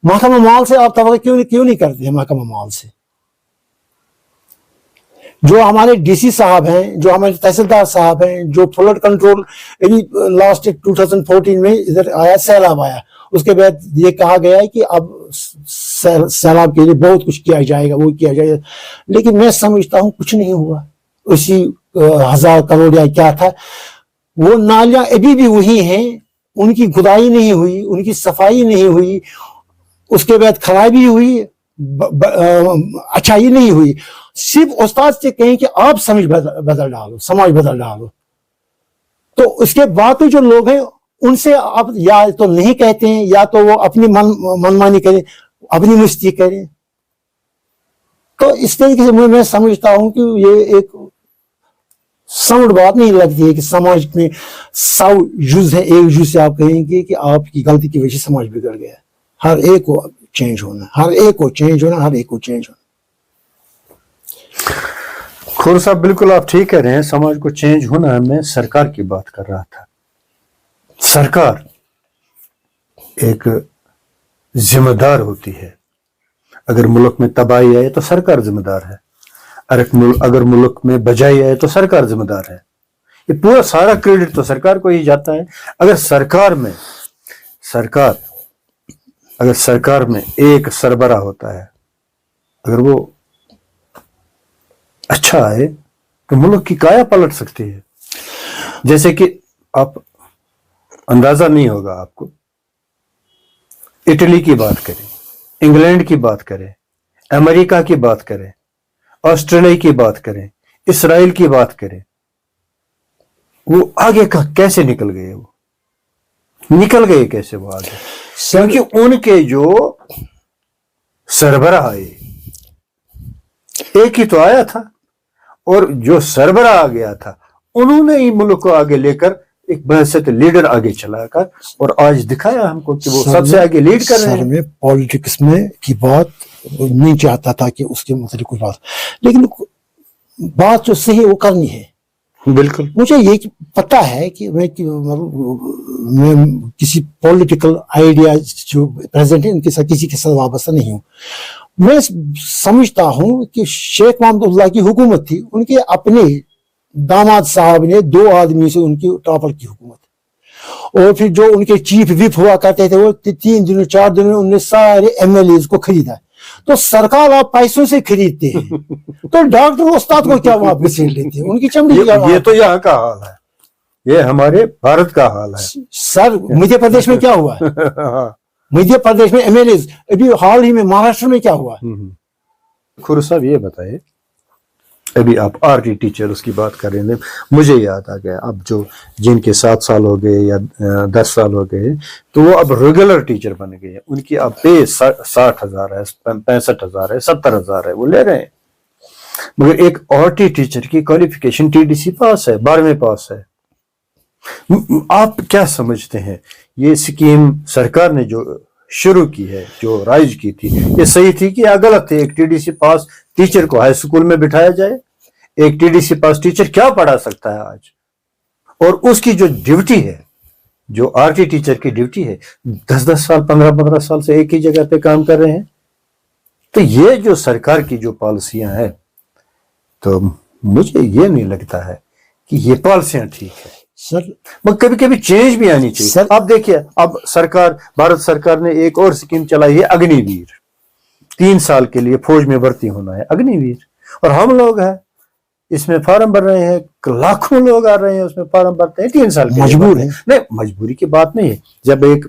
محکمہ مال سے آپ توقع کیوں نہیں کرتے ہیں؟ محکمہ مال سے جو ہمارے DC صاحب ہیں, جو ہمارے تحصیلدار صاحب ہیں, جو فلڈ کنٹرول لاسٹ 2014 میں ادھر آیا, سیلاب آیا, اس کے بعد یہ کہا گیا ہے کہ اب سیلاب کے لیے بہت کچھ کیا جائے گا, وہ کیا جائے گا, لیکن میں سمجھتا ہوں کچھ نہیں ہوا. اسی 1000 کروڑ یا کیا تھا, وہ نالیاں ابھی بھی وہی ہیں, ان کی کھدائی نہیں ہوئی, ان کی صفائی نہیں ہوئی, اس کے بعد خرابی ہوئی, اچھائی نہیں ہوئی. صرف استاد سے کہیں کہ آپ سمجھ بدل ڈالو, سماج بدل ڈالو, تو اس کے بعد جو لوگ ہیں ان سے آپ یا تو نہیں کہتے ہیں یا تو وہ اپنی منمانی کریں, اپنی مستی کریں. تو اس طریقے سے میں سمجھتا ہوں کہ یہ ایک ساؤنڈ بات نہیں لگتی ہے کہ سماج میں 100 جز ہیں, ایک جز سے آپ کہیں گے کہ آپ کی غلطی کی وجہ سے سماج بگڑ گیا. ہر ایک کو چینج ہونا, ہر ایک کو چینج ہونا, ہر ایک کو چینج ہونا. کھور صاحب بالکل آپ ٹھیک کہہ رہے ہیں, سماج کو چینج ہونا ہے. میں سرکار کی بات کر رہا تھا. سرکار ایک ذمہ دار ہوتی ہے. اگر ملک میں تباہی آئے تو سرکار ذمہ دار ہے, اگر ملک میں بجائی آئے تو سرکار ذمہ دار ہے. یہ پورا سارا کریڈٹ تو سرکار کو ہی جاتا ہے. اگر سرکار میں ایک سربراہ ہوتا ہے, اگر وہ اچھا ہے تو ملک کی کایا پلٹ سکتی ہے. جیسے کہ آپ اندازہ نہیں ہوگا آپ کو, اٹلی کی بات کریں, انگلینڈ کی بات کریں, امریکہ کی بات کریں, آسٹریلیا کی بات کریں, اسرائیل کی بات کریں, وہ آگے کا کیسے نکل گئے؟ وہ آگے کیونکہ ان کے جو سربراہ آئے, ایک ہی تو آیا تھا, اور جو سربراہ آ گیا تھا انہوں نے ہی ملک کو آگے لے کر ایک بحثیت لیڈر آگے چلا کر, اور آج دکھایا ہم کو کہ وہ سب سے آگے لیڈ کر رہے ہیں. میں پالیٹکس میں کی بات نہیں چاہتا تھا کہ اس کے متعلق کوئی بات, لیکن بات جو صحیح وہ کرنی ہے. بالکل مجھے یہ پتا ہے کہ میں کسی پولیٹیکل آئیڈیا جو پریزنٹ ہے ان کے ساتھ کسی کے ساتھ وابستہ نہیں ہوں. میں سمجھتا ہوں کہ شیخ محمد اللہ کی حکومت تھی, ان کے اپنے दामाद साहब ने 2 आदमी से उनकी टॉपल की हुकूमत, और फिर जो उनके चीफ विप हुआ करते थे वो 3 दिनों 4 दिनों में उन्होंने सारे MLAs को खरीदा। तो सरकार आप पैसों से खरीदते हैं तो डॉक्टर उस्ताद को क्या वापस छीन लेते हैं, उनकी चमड़ी क्या? ये तो यहाँ का हाल है, ये हमारे भारत का हाल है सर। मध्य प्रदेश में क्या हुआ? मध्य प्रदेश में MLAs, अभी हाल ही में महाराष्ट्र में क्या हुआ? खुर साहब ये बताए, अभी आप आरटी टीचर उसकी बात कर रहे थे, मुझे याद आ गया, अब जो जिनके 7 साल हो गए या 10 साल हो गए तो वो अब रेगुलर टीचर बन गए हैं, उनकी अब पे 60,000 है, 65,000 है, 70,000 है, वो ले रहे हैं। मगर एक आरटी टीचर की क्वालिफिकेशन TDC पास है, 12वीं पास है। आप क्या समझते हैं, ये स्कीम सरकार ने जो शुरू की है, जो राइज की थी, ये सही थी कि या गलत थी? एक TDC पास टीचर को हाई स्कूल में बिठाया जाए, एक TDC पास टीचर क्या पढ़ा सकता है आज? और उसकी जो ड्यूटी है, जो आरटी टीचर की ड्यूटी है, 10-10 साल 15-15 साल से एक ही जगह पे काम कर रहे हैं। तो ये जो सरकार की जो पॉलिसियां हैं, तो मुझे ये नहीं लगता है कि ये पॉलिसियां ठीक है सर। मगर कभी कभी चेंज भी आनी चाहिए सर, आप देखिए, अब भारत सरकार ने एक और स्कीम चलाई है, अग्निवीर। 3 साल के लिए फौज में भर्ती होना है, अग्निवीर। और हम लोग हैं इसमें फॉर्म भर रहे हैं, लाखों लोग आ रहे हैं उसमें फॉर्म भरते हैं, 3 साल के मजबूर है। नहीं, मजबूरी की बात नहीं है। जब एक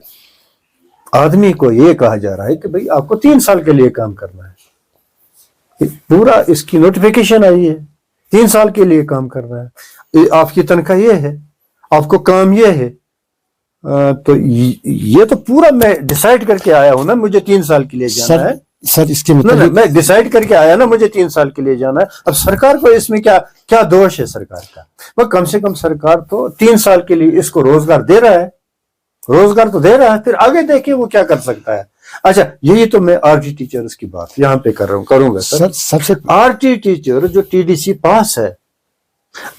आदमी को ये कहा जा रहा है कि भाई आपको 3 साल के लिए काम करना है, पूरा इसकी नोटिफिकेशन आई है, 3 साल के लिए काम करना है, आपकी तनख्वाह ये है, आपको काम ये है, तो ये तो पूरा मैं डिसाइड करके आया हूं ना, मुझे 3 साल के लिए जाना है। सर इसके मतलब मैं डिसाइड करके आया ना, मुझे 3 साल के लिए जाना है। अब सरकार को इसमें क्या दोष है सरकार का? वह कम से कम सरकार तो 3 साल के लिए इसको रोजगार दे रहा है, रोजगार तो दे रहा है, फिर आगे देखिए वो क्या कर सकता है। अच्छा, यही तो मैं आरटी टीचर्स की बात यहाँ पे कर रहा हूँ, करूंगा सर। सबसे आरटी टीचर जो TDC पास है,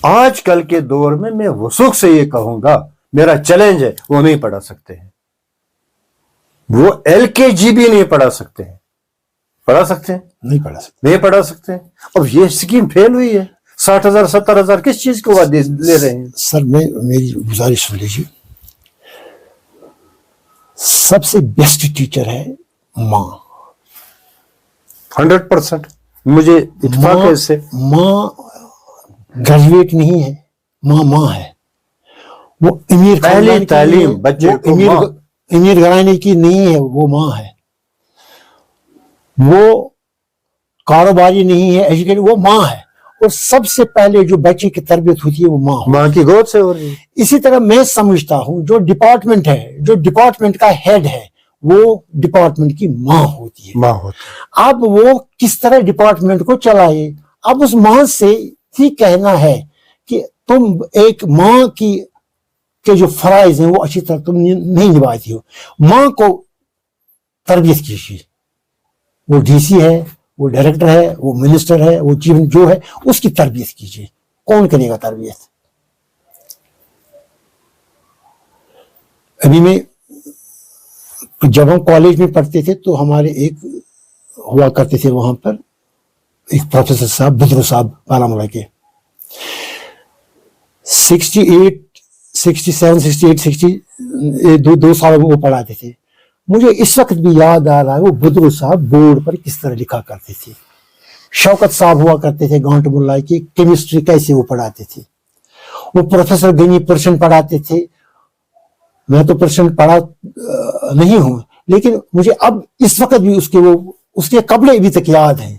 आजकल के दौर में मैं वसूख से ये कहूंगा, मेरा चैलेंज है, वो नहीं पढ़ा सकते हैं, वो LKG भी नहीं पढ़ा सकते हैं। पढ़ा सकते हैं? नहीं पढ़ा सकते हैं। अब ये स्कीम फेल हुई है, 60,000 70,000 किस चीज को ले रहे हैं? सर मेरी गुजारिश सुन लीजिए, सबसे बेस्ट टीचर है माँ। 100% मुझे इत्तेफाक है इससे। माँ ग्रेजुएट नहीं है, माँ है। वो अमीर पहली तालीम बच्चे को अमीर घराने की नहीं है, वो माँ है। वो कारोबारी नहीं है, एजुकेटेड, वो माँ है। और सबसे पहले जो बच्चे की तरबियत होती है वो माँ की गोद से हो रही है। इसी तरह मैं समझता हूँ जो डिपार्टमेंट है, जो डिपार्टमेंट का हेड है, वो डिपार्टमेंट की माँ होती है। अब वो किस तरह डिपार्टमेंट को चलाए, अब उस माँ से ही कहना है कि तुम एक माँ के जो फराइज हैं वो अच्छी तरह तुम नहीं निभाती हो। माँ को तरबियत कीजिए, वो DC है, वो डायरेक्टर है, वो मिनिस्टर है, वो चीफ जो है, उसकी तरबियत कीजिए। कौन करेगा तरबियत? अभी में जब हम कॉलेज में पढ़ते थे तो हमारे एक हुआ करते थे वहां पर एक प्रोफेसर साहब, बद्रू साहब बारामूला के, 2 साल वो पढ़ाते थे। मुझे इस वक्त भी याद आ रहा है वो बद्रू साहब बोर्ड पर किस तरह लिखा करते थे। शौकत साहब हुआ करते थे गांठ मुल्ला की, केमिस्ट्री कैसे वो पढ़ाते थे। वो प्रोफेसर गनी परसेंट पढ़ाते थे। मैं तो परसेंट पढ़ा नहीं हूं, लेकिन मुझे अब इस वक्त भी उसके कपड़े भी तक याद हैं।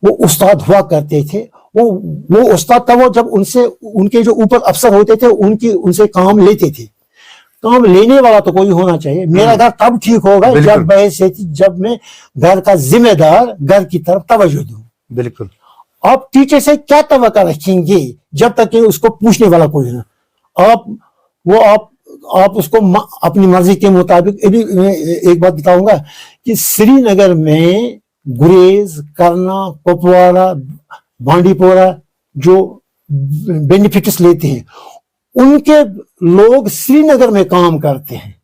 वो उस्ताद हुआ करते थे। वो उस्ताद था वो जब उनके जो ऊपर अफसर होते थे उनसे काम लेते थे। काम लेने वाला तो कोई होना चाहिए। मेरा घर तब ठीक होगा जब मैं घर का जिम्मेदार घर की तरफ तवज्जो दूं। बिल्कुल। आप टीचर से क्या तवक्का रखेंगे जब तक कि उसको पूछने वाला कोई ना? आप उसको अपनी मर्जी के मुताबिक। अभी मैं एक बात बताऊंगा कि श्रीनगर में गुरेज, करना, कुपवाड़ा, बांडीपोरा जो बेनिफिट्स लेते हैं उनके लोग श्रीनगर में काम करते हैं।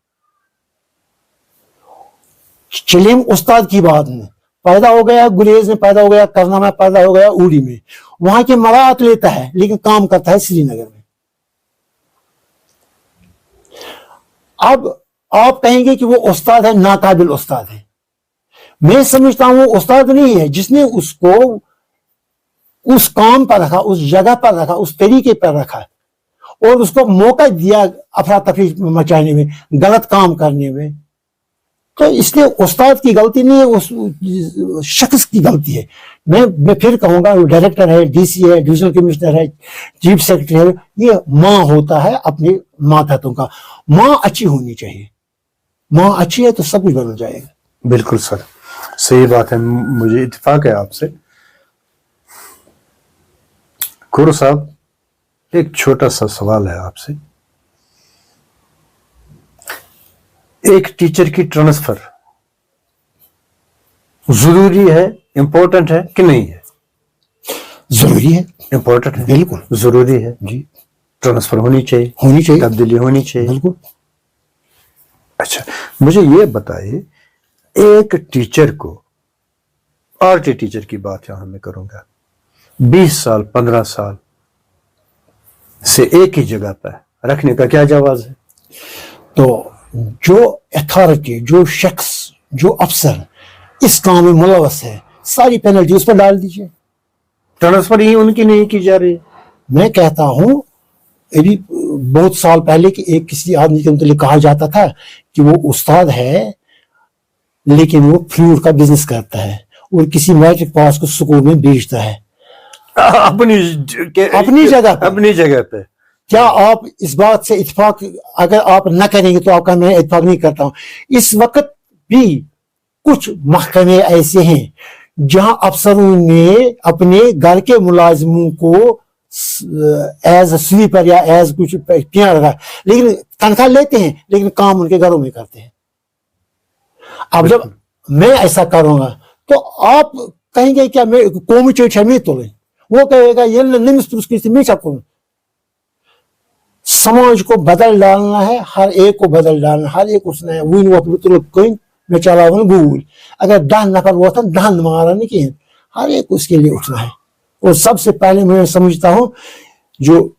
चलिए हम उस्ताद की बात में, पैदा हो गया गुरेज में, पैदा हो गया करना में, पैदा हो गया उड़ी में, वहां की मराहत लेता है लेकिन काम करता है श्रीनगर में। अब आप कहेंगे कि वो उस्ताद है, नाकाबिल उस्ताद है। मैं समझता हूं वो उस्ताद नहीं है जिसने उसको उस काम पर रखा, उस जगह पर रखा, उस तरीके पर रखा और उसको मौका दिया अफरा तफरी मचाने में, गलत काम करने में। तो इसलिए उस्ताद की गलती नहीं है, उस शख्स की गलती है। मैं फिर कहूंगा, डायरेक्टर है, डीसी है, डिविजनल कमिश्नर है, चीफ सेक्रेटरी है, ये माँ होता है अपने मातहतों का। माँ अच्छी होनी चाहिए, माँ अच्छी है तो सब कुछ बदल जाएगा। बिल्कुल सर, सही बात है, मुझे इत्तेफाक है आपसे। खुर साहब, एक छोटा सा सवाल है आपसे। एक टीचर की ट्रांसफर जरूरी है, इंपॉर्टेंट है कि नहीं है? जरूरी है, इंपॉर्टेंट है, बिल्कुल जरूरी है जी। ट्रांसफर होनी चाहिए, तब्दीली होनी चाहिए, बिल्कुल। अच्छा, मुझे ये बताइए, एक टीचर को, आरटी टीचर की बात यहां मैं करूंगा, 20 साल 15 साल से एक ही जगह पर रखने का क्या जवाब है? तो जो अथॉरिटी, जो शख्स, जो अफसर इस काम में मुलव्वस है, सारी पेनल्टी उस पर डाल दीजिए। ट्रांसफर ही उनकी नहीं की जा रही। मैं कहता हूं, अभी बहुत साल पहले कि एक किसी आदमी के मुतालिक कहा जाता था कि वो उस्ताद है लेकिन वो फ्लूइड का बिजनेस करता है और किसी मैट्रिक पास को स्कूल में बेचता है अपनी जगह पे। क्या आप इस बात से इत्तेफाक, अगर आप न करेंगे तो आपका मैं इत्तेफाक नहीं करता हूं। इस वक्त भी कुछ महकमे ऐसे हैं जहां अफसरों ने अपने घर के मुलाजिमों को एज स्वीपर या एज कुछ किया रखा, लेकिन तनख्वाह लेते हैं लेकिन काम उनके घरों में करते हैं। अब जब मैं ऐसा करूंगा तो आप कहेंगे क्या मैं कौमी चोट है, तो वो कहेगा ये नहीं। समाज को बदल डालना है, हर एक को बदल डालना, हर एक उसने वो मैं चला गूल, अगर 10 नफर वो था 10 मारा नहीं कि हर एक उसके लिए उठना है। और सबसे पहले मैं समझता हूं जो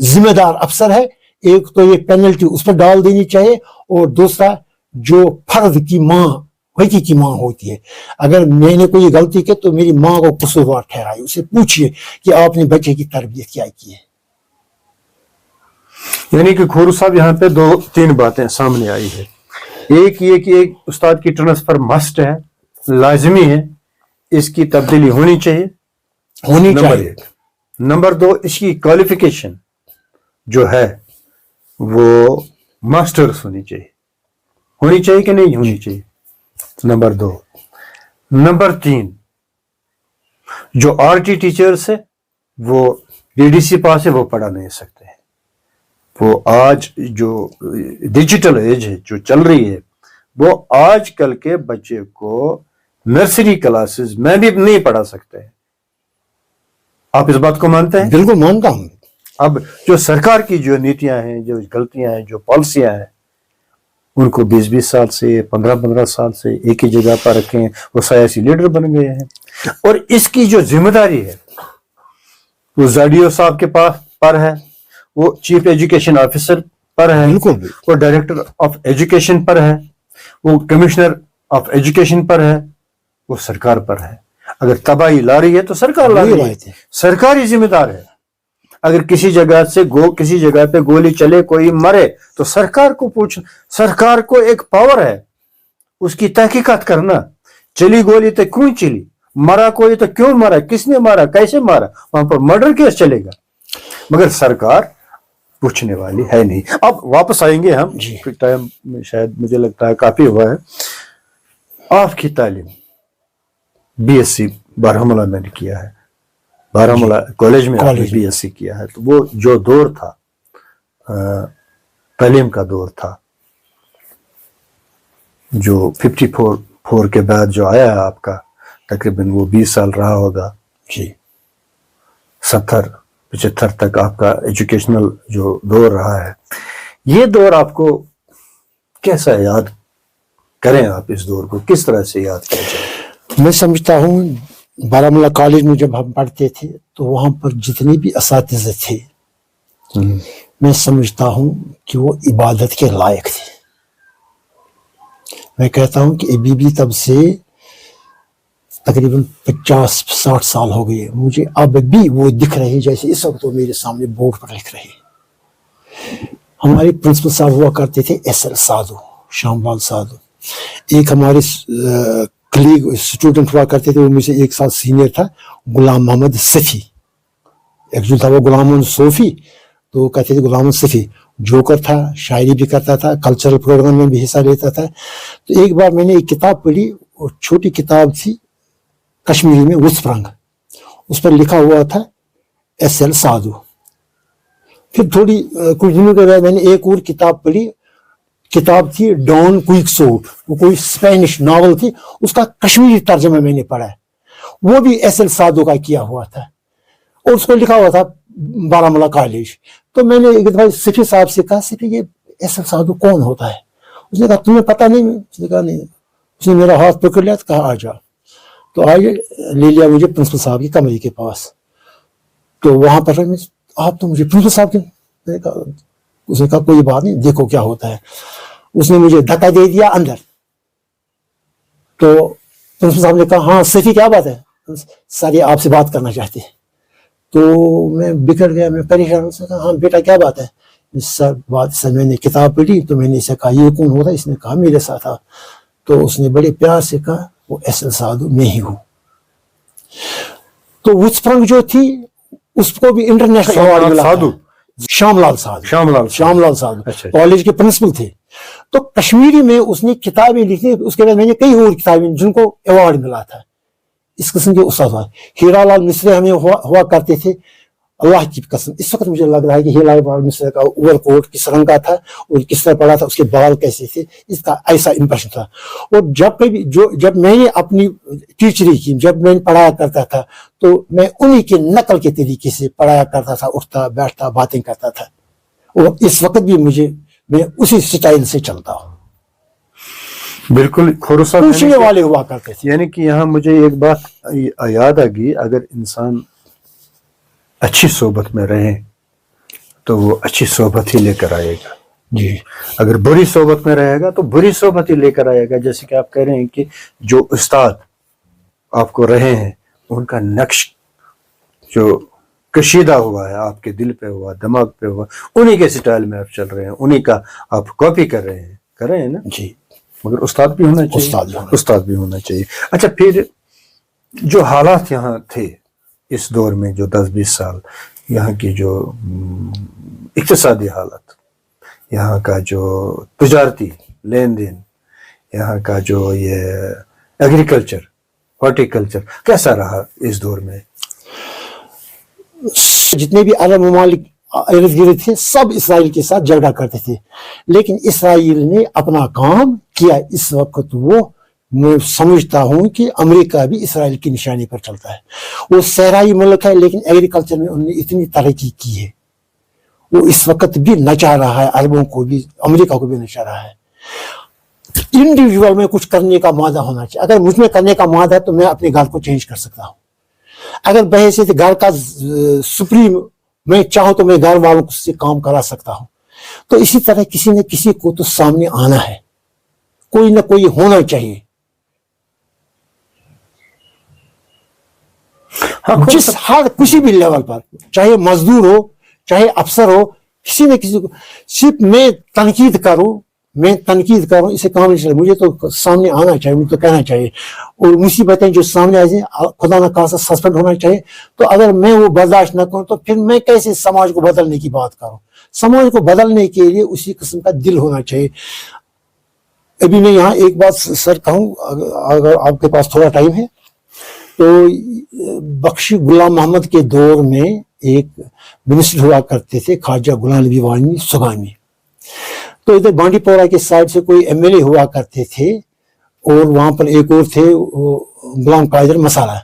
जिम्मेदार अफसर है, एक तो ये पेनल्टी उस पर डाल देनी चाहिए और दूसरा जो फर्द की माँ हकीकी माँ होती है, अगर मैंने कोई गलती की तो मेरी माँ को कसूरवार ठहराए, उसे पूछिए कि आपने बच्चे की तरबियत क्या की है। यानी कि खोरू साहब, यहाँ पे 2-3 बातें सामने आई है। एक ये कि एक उस्ताद की ट्रांसफर मस्ट है, लाजमी है, इसकी तब्दीली होनी चाहिए, नंबर 1। नंबर 2, इसकी क्वालिफिकेशन जो है वो मास्टर्स होनी चाहिए कि नहीं होनी चाहिए, नंबर 2। नंबर 3, जो आरटी टीचर्स है वो डीडीसी पास है, वो पढ़ा नहीं सकते हैं। वो आज जो डिजिटल एज है जो चल रही है, वो आजकल के बच्चे को नर्सरी क्लासेस में भी नहीं पढ़ा सकते हैं। आप इस बात को मानते हैं? बिल्कुल मानता हूं। अब जो सरकार की जो नीतियां हैं, जो गलतियां हैं, जो पॉलिसियां हैं, उनको 20-20 साल से 15-15 साल से एक ही जगह पर रखें, वो सियासी लीडर बन गए हैं। और इसकी जो जिम्मेदारी है वो जाडियो साहब के पास पर है, वो चीफ एजुकेशन ऑफिसर पर है, बिल्कुल, वो डायरेक्टर ऑफ एजुकेशन पर है, वो कमिश्नर ऑफ एजुकेशन पर है, वो सरकार पर है। अगर तबाही ला रही है तो सरकार ला रही है, सरकार ही जिम्मेदार है। अगर किसी जगह किसी जगह पे गोली चले, कोई मरे, तो सरकार को सरकार को एक पावर है उसकी तहकीकात करना। चली गोली तो क्यों चली, मरा कोई तो क्यों मरा, किसने मारा, कैसे मारा, वहां पर मर्डर केस चलेगा, मगर सरकार पूछने वाली है नहीं। अब वापस आएंगे हम, टाइम शायद मुझे लगता है काफी हुआ है। आपकी तालीम बीएससी बारामूला मैंने किया है, बारामूला कॉलेज में आपने बीएससी किया है, तो वो जो दौर था तालीम का दौर था, जो 54 के बाद जो आया है आपका, तकरीबन वो 20 साल रहा होगा जी, 70-75 तक आपका एजुकेशनल जो दौर रहा है, ये दौर आपको कैसा याद کریں آپ اس دور کو کس طرح سے یاد کیا جائے؟ میں سمجھتا ہوں بارہمولہ کالج میں جب ہم پڑھتے تھے تو وہاں پر جتنے بھی اساتذہ تھے میں سمجھتا ہوں کہ وہ عبادت کے لائق تھے. میں کہتا ہوں کہ ابھی بھی تب سے تقریباً 50-60 سال ہو گئے, مجھے اب بھی وہ دکھ رہے جیسے اس وقت وہ میرے سامنے بورڈ پر لکھ رہے. ہمارے پرنسپل صاحب ہوا کرتے تھے ایس ایل سادھو, شام لال سادھو. ایک ہمارے کلیگ اسٹوڈنٹ ہوا کرتے تھے, وہ مجھ سے 1 سال سینئر تھا, غلام محمد صفی. ایک جو تھا وہ غلام محمد صوفی, تو وہ کہتے تھے غلام محمد صفی. جوکر تھا, شاعری بھی کرتا تھا, کلچرل پروگرام میں بھی حصہ لیتا تھا. تو ایک بار میں نے ایک کتاب پڑھی, اور چھوٹی کتاب تھی کشمیری میں, وسپرنگ, اس پر لکھا ہوا تھا ایس ایل سادھو. پھر کچھ دنوں کے بعد میں نے ایک اور کتاب پڑھی, کتاب تھی ڈان کوئکسوٹ, وہ کوئی اسپینش ناول تھی, اس کا کشمیری ترجمہ میں نے پڑھا ہے, وہ بھی ایس ایل سادھو کا کیا ہوا تھا, اور اس کو لکھا ہوا تھا بارہمولہ کالج. تو میں نے ایک دفعہ صفی صاحب سے کہا, صفی یہ ایس ایل سادھو کون ہوتا ہے؟ اس نے کہا تمہیں پتہ نہیں؟ اس نے کہا نہیں. اس نے میرا ہاتھ پکڑ لیا, کہا آ جا. تو آئیے, لے لیا مجھے پرنسپل صاحب کی کمرے کے پاس. تو وہاں پر آپ تو مجھے پرنسپل صاحب کے, اس نے کہا کوئی بات نہیں, دیکھو کیا ہوتا ہے. اس نے مجھے دھکا دے دیا اندر. تو پرنسپل صاحب نے کہا ہاں صفی کیا بات ہے؟ سر یہ آپ سے بات کرنا چاہتے ہیں. تو میں بگڑ گیا, میں پریشان. اس نے کہا ہاں بیٹا کیا بات ہے؟ سر میں نے کتاب پڑھی تو میں نے اسے کہا یہ کون ہوتا ہے؟ اس نے کہا میرے ساتھ آ. تو اس نے بڑے پیار سے کہا وہ ایس ایل سادھو میں ہی ہوں. تو وسپرنگ جو تھی اس کو بھی انٹرنیشنل ایوارڈ ملا تھا. شام لال سادھو کالج کے پرنسپل تھے. تو کشمیری میں اس نے کتابیں لکھی. اس کے بعد میں نے کئی اور کتابیں جن کو ایوارڈ ملا تھا. اس قسم کے استاد ہیرا لال مصری ہمیں ہوا کرتے تھے. اللہ کی قسم اس وقت مجھے لگ رہا ہے کہ ہیرا لال مصری کا اوور کوٹ کس رنگ کا تھا اور کس طرح پڑا تھا, اس کے بال کیسے تھے, اس کا ایسا امپریشن تھا. اور جب میں نے اپنی ٹیچری کی, جب میں پڑھایا کرتا تھا تو میں انہی کے نقل کے طریقے سے پڑھایا کرتا تھا, اٹھتا بیٹھتا باتیں کرتا تھا. اور اس وقت بھی میں اسی سٹائل سے چلتا ہوں. بالکل پوچھنے والے ہوا کرتے تھے. یعنی کہ یہاں مجھے ایک بات یاد آ گئی, اگر انسان اچھی صحبت میں رہیں تو وہ اچھی صحبت ہی لے کر آئے گا. جی, اگر بری صحبت میں رہے گا تو بری صحبت ہی لے کر آئے گا. جیسے کہ آپ کہہ رہے ہیں کہ جو استاد آپ کو رہے ہیں ان کا نقش جو کشیدہ ہوا ہے آپ کے دل پہ ہوا, دماغ پہ ہوا, انہی کے سٹائل میں آپ چل رہے ہیں, انہی کا آپ کاپی کر رہے ہیں نا. جی, مگر استاد بھی ہونا چاہیے, استاد بھی ہونا چاہیے. اچھا, پھر جو حالات یہاں تھے اس دور میں, جو 10-20 سال یہاں کی جو اقتصادی حالت, یہاں کا جو تجارتی لین دین, یہاں کا جو یہ ایگریکلچر ہارٹیکلچر کیسا رہا اس دور میں؟ جتنے بھی عرب ممالک ارد گرد تھے سب اسرائیل کے ساتھ جھگڑا کرتے تھے, لیکن اسرائیل نے اپنا کام کیا. اس وقت میں سمجھتا ہوں کہ امریکہ بھی اسرائیل کی نشانی پر چلتا ہے. وہ صحرائی ملک ہے لیکن ایگریکلچر میں انہوں نے اتنی ترقی کی ہے, وہ اس وقت بھی نچا رہا ہے, عربوں کو بھی امریکہ کو بھی نچا رہا ہے. انڈیویجول میں کچھ کرنے کا مادہ ہونا چاہیے. اگر مجھ میں کرنے کا مادہ ہے تو میں اپنے گھر کو چینج کر سکتا ہوں. اگر بحیثیت گھر کا سپریم میں چاہوں تو میں گھر والوں سے کام کرا سکتا ہوں. تو اسی طرح کسی نہ کسی کو تو سامنے آنا ہے, کوئی نہ کوئی ہونا چاہیے. جس ہر کسی بھی لیول پر, چاہے مزدور ہو چاہے افسر ہو, کسی نہ کسی کو صرف میں تنقید کروں اسے کام نہیں چلے. مجھے تو سامنے آنا چاہیے, مجھے تو کہنا چاہیے. اور مصیبتیں جو سامنے آئی ہیں خدا نہ خاصا سسپینڈ ہونا چاہیے. تو اگر میں وہ برداشت نہ کروں تو پھر میں کیسے سماج کو بدلنے کی بات کروں؟ سماج کو بدلنے کے لیے اسی قسم کا دل ہونا چاہیے. ابھی میں یہاں ایک بات سر کہوں, اگر آپ کے پاس تھوڑا ٹائم ہے تو, بخشی غلام محمد کے دور میں ایک منسٹر ہوا کرتے تھے خواجہ غلام نبی وانی سگامی. تو ادھر بانڈی پورہ کے سائڈ سے کوئی ایم ایل اے ہوا کرتے تھے, اور وہاں پر ایک اور تھے غلام قادر مسالہ.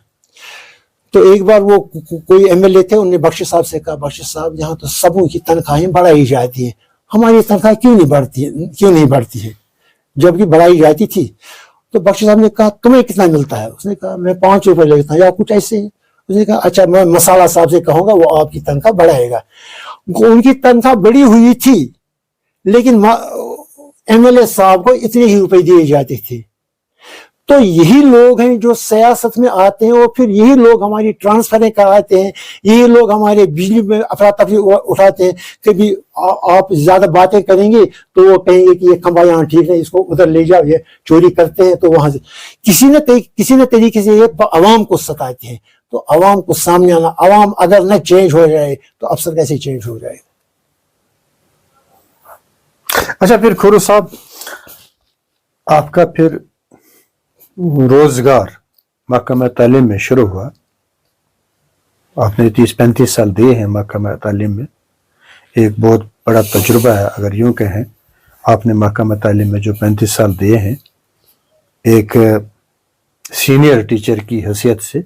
تو ایک بار وہ کوئی ایم ایل اے تھے, انہوں نے بخشی صاحب سے کہا, بخشی صاحب یہاں تو سبوں کی تنخواہیں بڑھائی جاتی ہیں, ہماری تنخواہ کیوں نہیں بڑھتی ہے؟ जबकि बढ़ाई जाती थी। तो बख्शी साहब ने कहा तुम्हें कितना मिलता है? उसने कहा मैं 5 रुपए लेता हूँ या कुछ ऐसे ही। उसने कहा अच्छा मैं मसाला साहब से कहूंगा वो आपकी तनख्वाह बढ़ाएगा। उनकी तनख्वाह बढ़ी हुई थी लेकिन एमएलए साहब को इतने ही रुपए दिए जाते थे। तो यही लोग हैं जो सियासत में आते हैं और फिर यही लोग हमारी ट्रांसफरें कराते हैं, यही लोग हमारे बिजली में अफरा तफरी उठाते हैं। कभी आप ज्यादा बातें करेंगे तो वो कहेंगे कि ये खंबा यहाँ ठीक है, इसको उधर ले जाओ, ये चोरी करते हैं। तो वहां से किसी न तरीके से ये अवाम को सताते हैं। तो अवाम को सामने आना, अवाम अगर न चेंज हो जाए तो अफसर कैसे चेंज हो जाए? अच्छा, फिर खुरू साहब आपका फिर रोजगार महकमा तालीम में शुरू हुआ। आपने 30-35 साल दिए हैं महकमा तालीम में, एक बहुत बड़ा तजुर्बा है। अगर यूं कहें आपने महकमा तालीम में जो 35 साल दिए हैं, एक सीनियर टीचर की हैसियत से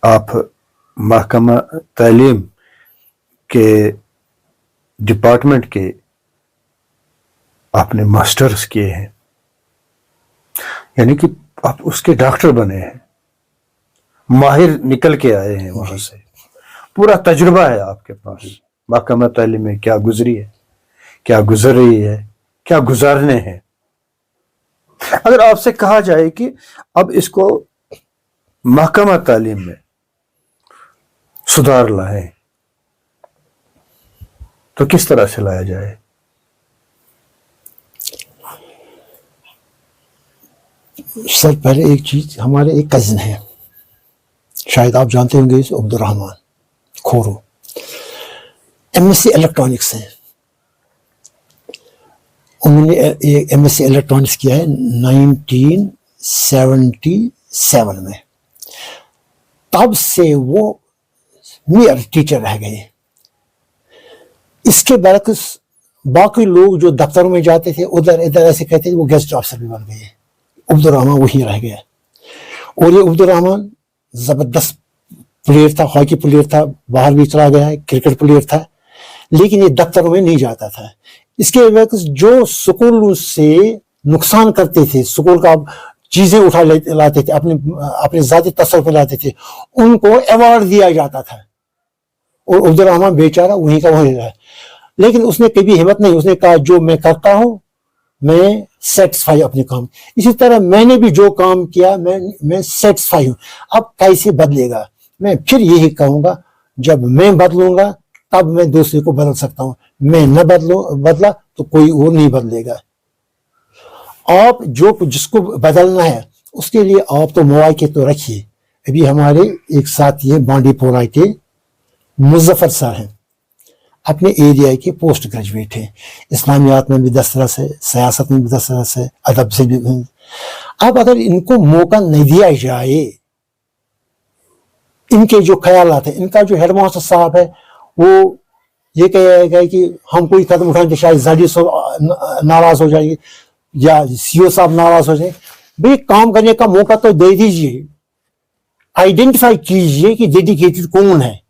आप महकमा तालीम के डिपार्टमेंट के आपने मास्टर्स किए हैं, यानी कि आप उसके डॉक्टर बने हैं, माहिर निकल के आए हैं वहां से, पूरा तजुर्बा है आपके पास। महकमा तालीम में क्या गुजरी है, क्या गुजर रही है, क्या गुजारने हैं। अगर आपसे कहा जाए कि अब इसको महकमा तालीम में सुधार लाएं तो किस तरह से लाया जाए? सर पहले एक चीज, हमारे एक कजिन है, शायद आप जानते होंगे, अब्दुल रहमान खोरू, एमएससी इलेक्ट्रॉनिक्स है। उन्होंने एमएससी इलेक्ट्रॉनिक्स किया है 1977 में। तब से वो मेयर टीचर रह गए। इसके बरक्स बाकी लोग जो दफ्तरों में जाते थे उधर इधर ऐसे कहते थे, वो गेस्ट ऑफिसर भी बन गए। अब्दुल रहमान वही रह गया। और ये अब्दुल रहमान जबरदस्त प्लेयर था, हॉकी प्लेयर था, बाहर भी चला गया है, क्रिकेट प्लेयर था, लेकिन ये दफ्तरों में नहीं जाता था। इसके वक्त जो स्कूल से नुकसान करते थे, स्कूल का चीजें उठा लाते थे, अपने जाती तसर पे लाते थे, उनको अवार्ड दिया जाता था। और अब्दुल रहमान बेचारा वहीं का वहीं रहा। लेकिन उसने कभी हिम्मत नहीं, उसने कहा जो मैं करता हूं मैं सेटिस्फाई अपने काम। इसी तरह मैंने भी जो काम किया मैं सेटिस्फाई हूं। अब कैसे बदलेगा? मैं फिर यही कहूंगा, जब मैं बदलूंगा तब मैं दूसरे को बदल सकता हूं। मैं न बदला तो कोई और नहीं बदलेगा। आप जिसको बदलना है उसके लिए आप तो मौके तो रखिए। अभी हमारे एक साथी है बांडीपोरा के मुजफ्फर सर हैं, अपने एरिया के पोस्ट ग्रेजुएट हैं, इस्लामियात में भी दस्तरस है, सियासत में भी दस्तरस है, अदब से भी। अब अगर इनको मौका नहीं दिया जाए, इनके जो ख्यालात हैं, इनका जो हेडमास्टर साहब है वो ये कहेगा कि हम कोई कदम उठाएंगे शायद जडी नाराज हो जाएंगे या सीओ साहब नाराज हो जाए। भाई काम करने का मौका तो दे दीजिए, आइडेंटिफाई कीजिए कि डेडिकेटेड कौन है,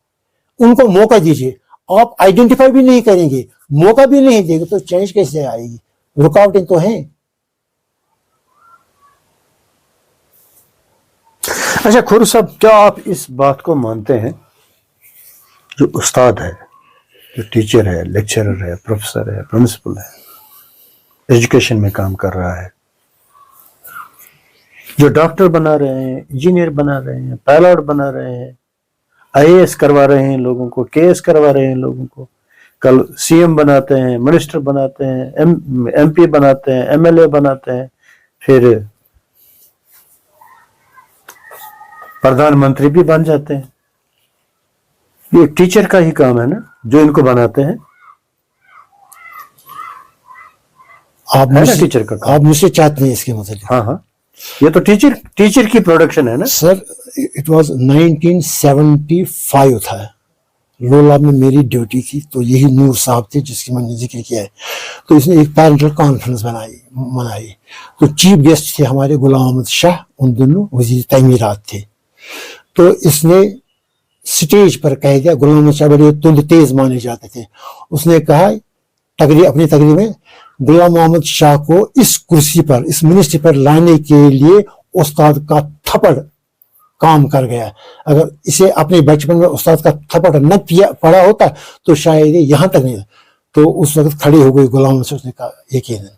उनको मौका दीजिए। आप आइडेंटिफाई भी नहीं करेंगे, मौका भी नहीं देंगे तो चेंज कैसे आएगी? रुकावटें तो हैं। अच्छा खुरू साहब, क्या आप इस बात को मानते हैं जो उस्ताद है, जो टीचर है, लेक्चरर है, प्रोफेसर है, प्रिंसिपल है, एजुकेशन में काम कर रहा है, जो डॉक्टर बना रहे हैं, इंजीनियर बना रहे हैं, पायलट बना रहे हैं, आईएएस करवा रहे हैं लोगों को, केएस करवा रहे हैं लोगों को, कल सीएम बनाते हैं, मिनिस्टर बनाते हैं, एमपी बनाते हैं, एमएलए बनाते हैं, फिर प्रधानमंत्री भी बन जाते हैं। ये टीचर का ही काम है ना, जो इनको बनाते हैं। आप टीचर का काम। आप मुझसे चाहते हैं इसके मतलब? हाँ हाँ, ये तो टीचर की प्रोडक्शन है ना सर। इट वाज 1975 था, लोला में मेरी ड्यूटी थी। तो यही नूर साहब थे जिसकी मैंने जिक्र किया है। तो इसने एक पैरेंटल कॉन्फ्रेंस मनाई। तो चीफ गेस्ट थे हमारे गुलाम अहमद शाह, उन दिनों वजीर तमीरात थे। तो इसने स्टेज पर कह दिया, गुलाम अहमद शाह बड़े तुंद तेज माने जाते थे, उसने कहा अपनी तकरीर में गुलाम मोहम्मद शाह को इस कुर्सी पर, इस मिनिस्ट्री पर लाने के लिए उस्ताद का थप्पड़ काम कर गया। अगर इसे अपने बचपन में उस्ताद का थप्पड़ न पड़ा होता तो शायद ये यहाँ तक नहीं, तो उस वक्त खड़े हो गए गुलाम मोहम्मद शाह ने कहा यकीनन।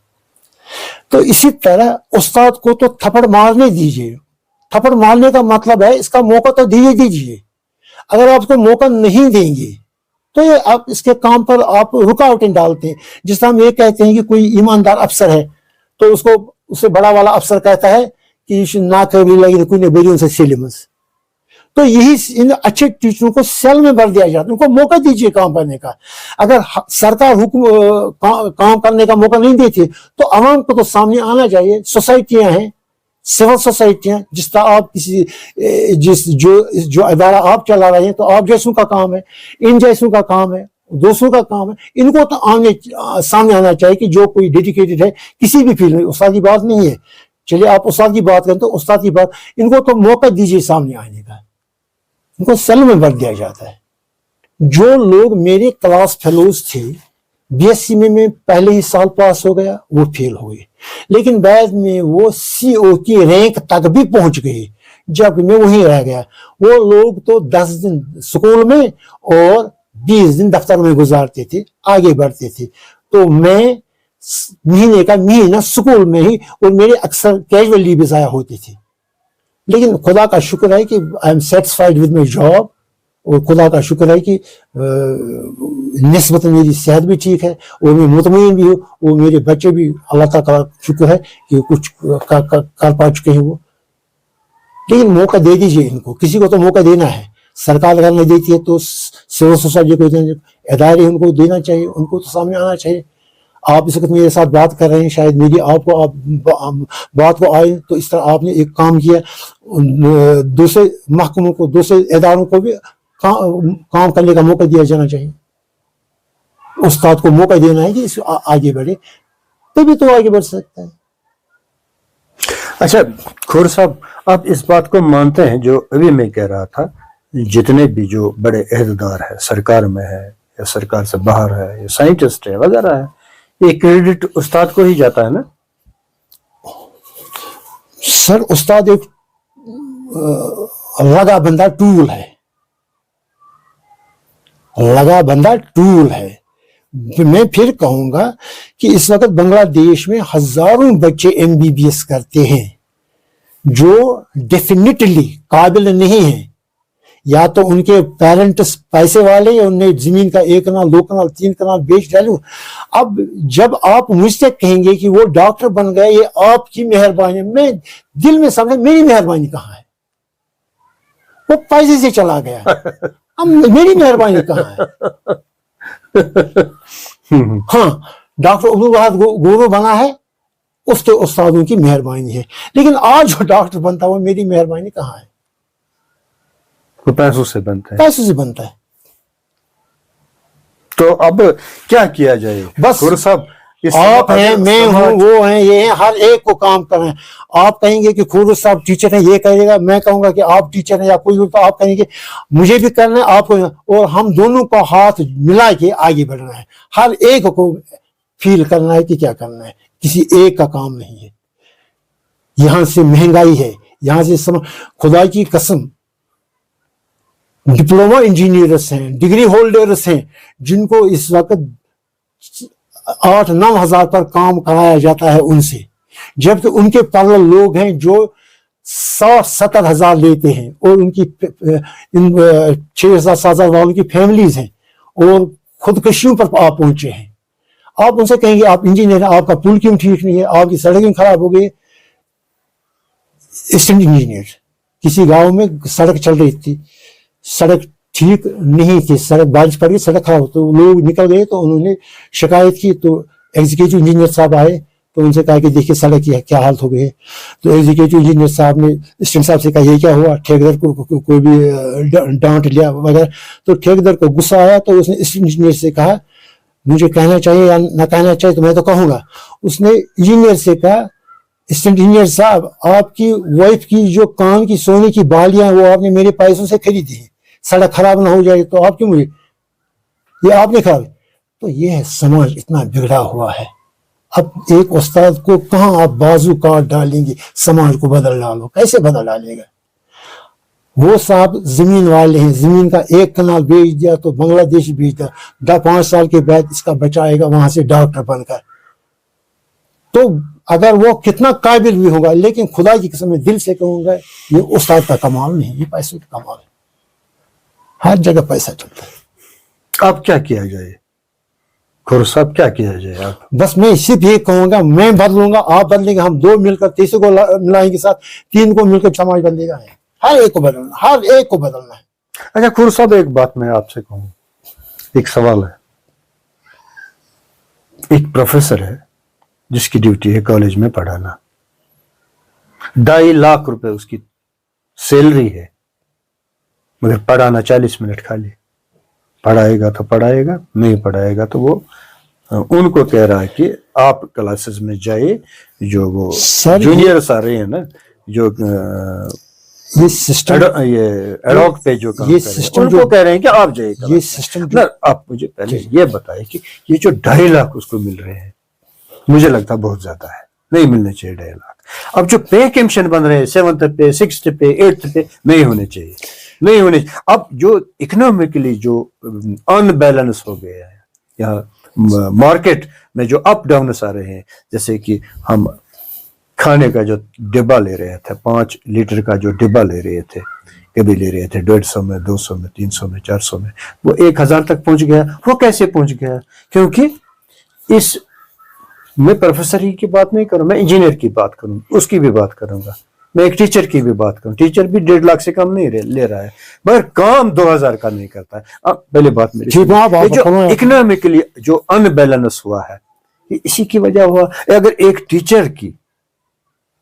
तो इसी तरह उस्ताद को तो थप्पड़ मारने दीजिए, थप्पड़ मारने का मतलब है इसका मौका तो दीजिए। अगर आपको मौका नहीं देंगे तो ये आप इसके काम पर आप रुकावटें डालते हैं। जिस तरह हम ये कहते हैं कि कोई ईमानदार अफसर है तो उसको उससे बड़ा वाला अफसर कहता है कि ना कभी लगी कोई बेरियों से सिलेमस, तो यही इन अच्छे टीचरों को सेल में भर दिया जाता है, उनको मौका दीजिए काम करने का। अगर सरकार हुक्म काम करने का मौका नहीं देती तो आवाम को तो सामने आना चाहिए। सोसाइटियां हैं, सिविल सोसाइटियां, जिस तरह आप किसी जो अदारा आप चला रहे हैं तो आप जैसों का काम है, इन जैसों का काम है, दोस्तों का काम है, इनको तो सामने आना चाहिए कि जो कोई डेडिकेटेड है किसी भी फील्ड में। उस्ताद की बात नहीं है, चलिए आप उस्ताद की बात करें तो उस्ताद की बात, इनको तो मौका दीजिए सामने आने का, इनको सेल में भर दिया जाता है। जो लोग मेरे क्लास फेलोज थे, बीएससी में मैं पहले ही साल पास हो गया, वो फेल हो गए, लेकिन बाद में वो सीओ की रैंक तक भी पहुंच गए, जब मैं वहीं रह गया। वो लोग तो 10 दिन स्कूल में और 20 दिन दफ्तर में गुजारते थे, आगे बढ़ते थे। तो मैं महीने का महीना स्कूल में ही, और मेरे अक्सर कैजुअल लीव ज़ाया होती थी। लेकिन खुदा का शुक्र है कि I am satisfied with my job, और खुदा का शुक्र है कि निस्बत मेरी सेहत भी ठीक है और मैं मुतमईन भी हूँ, और मेरे बच्चे भी अल्लाह ताला का शुक्र है कि कुछ कर पा चुके हैं वो। लेकिन मौका दे दीजिए इनको, किसी को तो मौका देना है। सरकार अगर नहीं देती है तो सिविल सोसाइटी को देना, इदारे उनको देना चाहिए, उनको तो सामने आना चाहिए। आप इस वक्त मेरे साथ बात कर रहे हैं, शायद मेरी आपको बात को आए, तो इस तरह आपने एक काम किया, दूसरे महकमों को, दूसरे इदारों को भी काम करने का मौका दिया जाना चाहिए। उस्ताद को मौका देना है कि आगे बढ़े, तभी तो आगे बढ़ सकता है। अच्छा खोर साहब, आप इस बात को मानते हैं जो अभी मैं कह रहा था, जितने भी जो बड़े अहदेदार है, सरकार में है या सरकार से बाहर है या साइंटिस्ट है वगैरह है, ये क्रेडिट उस्ताद को ही जाता है ना? सर उस्ताद एक लगा बंदा टूल है, लगा बंदा टूल है। मैं फिर कहूंगा कि इस वक्त बांग्लादेश में हजारों बच्चे एमबीबीएस करते हैं जो डेफिनेटली काबिल नहीं है, या तो उनके पेरेंट्स पैसे वाले, या उन्हें जमीन का 1 कनाल 2 कनाल 3 कनाल बेच डालू। अब जब आप मुझसे कहेंगे कि वो डॉक्टर बन गए, ये आपकी मेहरबानी, मैं दिल में समझ मेरी मेहरबानी कहाँ है? वो पैसे से चला गया, अब मेरी मेहरबानी कहाँ है? हाँ, डॉक्टर अब्दुल वहाद गोरो बना है, उसके उस्तादों की मेहरबानी है, लेकिन आज जो डॉक्टर बनता है वो मेरी मेहरबानी कहाँ है? वो पैसों से बनता है, पैसों से बनता है। तो अब क्या किया जाए? बस साहब, आप हैं, मैं हूँ, वो हैं, ये हैं, हर एक को काम कर रहे हैं। आप कहेंगे कि खुद साहब टीचर है, ये कहेगा, मैं कहूंगा कि आप टीचर हैं या कोई, तो आप कहेंगे मुझे भी करना है, आपको, और हम दोनों को हाथ मिला के आगे बढ़ना है। हर एक को फील करना है कि क्या करना है, किसी एक का काम नहीं है। यहां से महंगाई है, यहां से खुदा की कसम डिप्लोमा इंजीनियर्स हैं, डिग्री होल्डर्स हैं, जिनको इस वक्त 8-9 हजार पर काम कराया जाता है उनसे, जबकि उनके पैरेलल लोग हैं जो 60-70 हजार लेते हैं, और उनकी 6,000-7,000 वालों की फैमिलीज हैं, और खुदकशियों पर आप पहुंचे हैं। आप उनसे कहेंगे आप इंजीनियर हैं, आपका पुल क्यों ठीक नहीं है, आपकी सड़कें खराब हो गई। असिस्टेंट इंजीनियर, किसी गांव में सड़क चल रही थी, सड़क ठीक नहीं थी, सड़क बारिश पड़ गई, सड़क खराब, तो लोग निकल गए, तो उन्होंने शिकायत की, तो एग्जीक्यूटिव इंजीनियर साहब आए, तो उनसे कहा कि देखिए सड़क की क्या हालत हो गई है। तो एग्जीक्यूटिव इंजीनियर साहब ने असिस्टेंट साहब से कहा ये क्या हुआ, ठेकेदार को कोई भी डांट लिया वगैरह। तो ठेकेदार को गुस्सा आया, तो उसने असिस्टेंट इंजीनियर से कहा मुझे कहना चाहिए या ना कहना चाहिए, तो मैं तो कहूंगा। उसने इंजीनियर से कहा असिस्टेंट इंजीनियर साहब, आपकी वाइफ की जो कान की सोने की बालियां हैं वो आपने मेरे पैसों से खरीदी है, सड़क खराब ना हो जाए तो आप क्यों मुझे, ये आपने खराब। तो ये है समाज इतना बिगड़ा हुआ है, اب ایک استاد کو کہاں آپ بازو کاٹ ڈالیں گے سماج کو بدل ڈالو, کیسے بدل ڈالے گا؟ وہ صاحب زمین والے ہیں, زمین کا ایک کنال بیچ دیا تو بنگلہ دیش بیچ دیا, 5 سال کے بعد اس کا بچہ آئے گا وہاں سے ڈاکٹر بن کر. تو اگر وہ کتنا قابل بھی ہوگا, لیکن خدا کی قسم میں دل سے کہوں گا یہ استاد کا کمال نہیں, یہ پیسے کا کمال ہے. ہر جگہ پیسہ چلتا ہے. اب کیا کیا جائے خور صاحب, کیا کیا جائے؟ آپ بس میں صرف یہ کہوں گا, میں بدلوں گا, آپ بدلیں گے, ہم 2 مل کر تیسرے کو ملائیں گے ساتھ, 3 کو مل کر سماج بدلے گا. ہر ایک کو بدلنا, ہر ایک کو بدلنا ہے. اچھا خور صاحب, ایک بات میں آپ سے کہوں, ایک سوال ہے. ایک پروفیسر ہے جس کی ڈیوٹی ہے کالج میں پڑھانا, 2.5 لاکھ روپے اس کی سیلری ہے, مگر پڑھانا 40 منٹ خالی. پڑھائے گا تو پڑھائے گا, نہیں پڑھائے گا تو وہ ان کو کہہ رہا ہے کہ آپ کلاسز میں جائے, جو وہ جونیئرس آ رہے ہیں نا, جو یہ سسٹم, یہ ایڈاک پہ جو کام یہ کر رہے ہیں, سسٹم ان کو کہہ رہے ہیں کہ آپ جائے. یہ سسٹم آپ مجھے پہلے یہ بتائیں کہ یہ جو 2.5 لاکھ اس کو مل رہے ہیں, مجھے لگتا بہت زیادہ ہے, نہیں ملنے چاہیے 2.5 لاکھ. اب جو پے کمیشن بن رہے ہیں 7th پہ, 6th پہ, 8th پہ, نہیں ہونے چاہیے, نہیں ہونے. اب جو اکنامکلی جو ان بیلنس ہو گیا ہے, یا مارکیٹ میں جو اپ ڈاؤنس آ رہے ہیں, جیسے کہ ہم کھانے کا جو ڈبہ لے رہے تھے, 5 لیٹر کا جو ڈبہ لے رہے تھے, کبھی لے رہے تھے 150 میں, 200 میں, 300 میں, 400 میں, وہ 1000 تک پہنچ گیا. وہ کیسے پہنچ گیا؟ کیونکہ اس میں پروفیسر ہی کی بات نہیں کروں, میں انجینئر کی بات کروں, اس کی بھی بات کروں گا, میں ایک ٹیچر کی بھی بات کروں. ٹیچر بھی 1.5 لاکھ سے کم نہیں لے رہا ہے, مگر کام 2000 کا نہیں کرتا ہے. اب پہلے بات میری, جو اکنامکلی جو ان بیلنس ہوا ہے, اسی کی وجہ ہوا. اگر ایک ٹیچر کی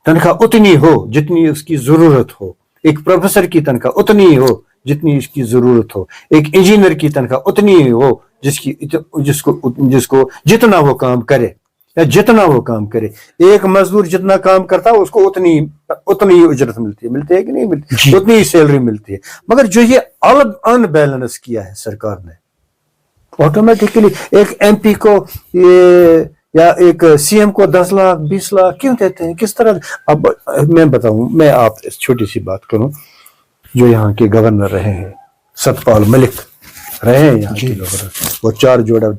تنخواہ اتنی ہو جتنی اس کی ضرورت ہو, ایک پروفیسر کی تنخواہ اتنی ہو جتنی اس کی ضرورت ہو, ایک انجینئر کی تنخواہ اتنی ہو جس کو جتنا وہ کام کرے, یا جتنا وہ کام کرے, ایک مزدور جتنا کام کرتا ہے اس کو اتنی اجرت ملتی ہے کہ نہیں ملتی, اتنی ہی سیلری ملتی ہے. مگر جو یہ الگ ان بیلنس کیا ہے سرکار نے, آٹومیٹکلی ایک ایم پی کو یا ایک سی ایم کو 10 لاکھ 20 لاکھ کیوں دیتے ہیں, کس طرح؟ اب میں بتاؤں, میں آپ چھوٹی سی بات کروں, جو یہاں کے گورنر رہے ہیں ستپال ملک رہے ہیں یہاں کے گورنر, وہ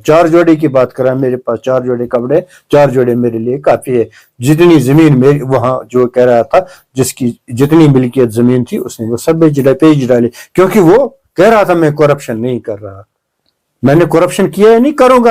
4 جوڑے کی بات کر رہا ہے, میرے پاس 4 جوڑے کپڑے, 4 جوڑے میرے لیے کافی ہے. جتنی زمین میری وہاں جو کہہ رہا تھا, جس کی جتنی ملکیت زمین تھی اس نے وہ سب پیج ڈالے, کیونکہ وہ کہہ رہا تھا میں کرپشن نہیں کر رہا, میں نے کرپشن کیا ہے, نہیں کروں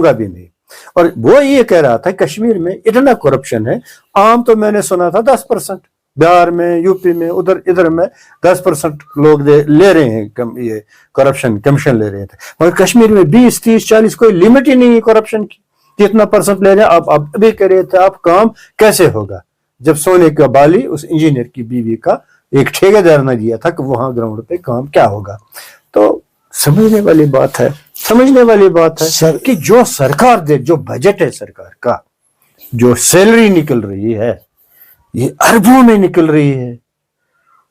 گا بھی نہیں. اور وہ یہ کہہ رہا تھا کشمیر میں اتنا کرپشن ہے, عام تو میں نے سنا تھا 10%, بہار میں, یو پی میں, ادھر میں 10% لوگ لے رہے ہیں, یہ کرپشن کمیشن لے رہے تھے, اور کشمیر میں 20 30 40 کوئی لمٹ ہی نہیں ہے کرپشن کی, کتنا % لے رہے ہیں. آپ ابھی کہہ رہے تھے آپ کام کیسے ہوگا, جب سونے کا بالی اس انجینئر کی بیوی کا ایک ٹھیکیدار نے دیا تھا کہ وہاں گراؤنڈ پہ کام کیا ہوگا. تو سمجھنے والی بات ہے کہ جو سرکار دے, جو بجٹ ہے سرکار کا, جو سیلری نکل رہی ہے یہ اربوں میں نکل رہی ہے.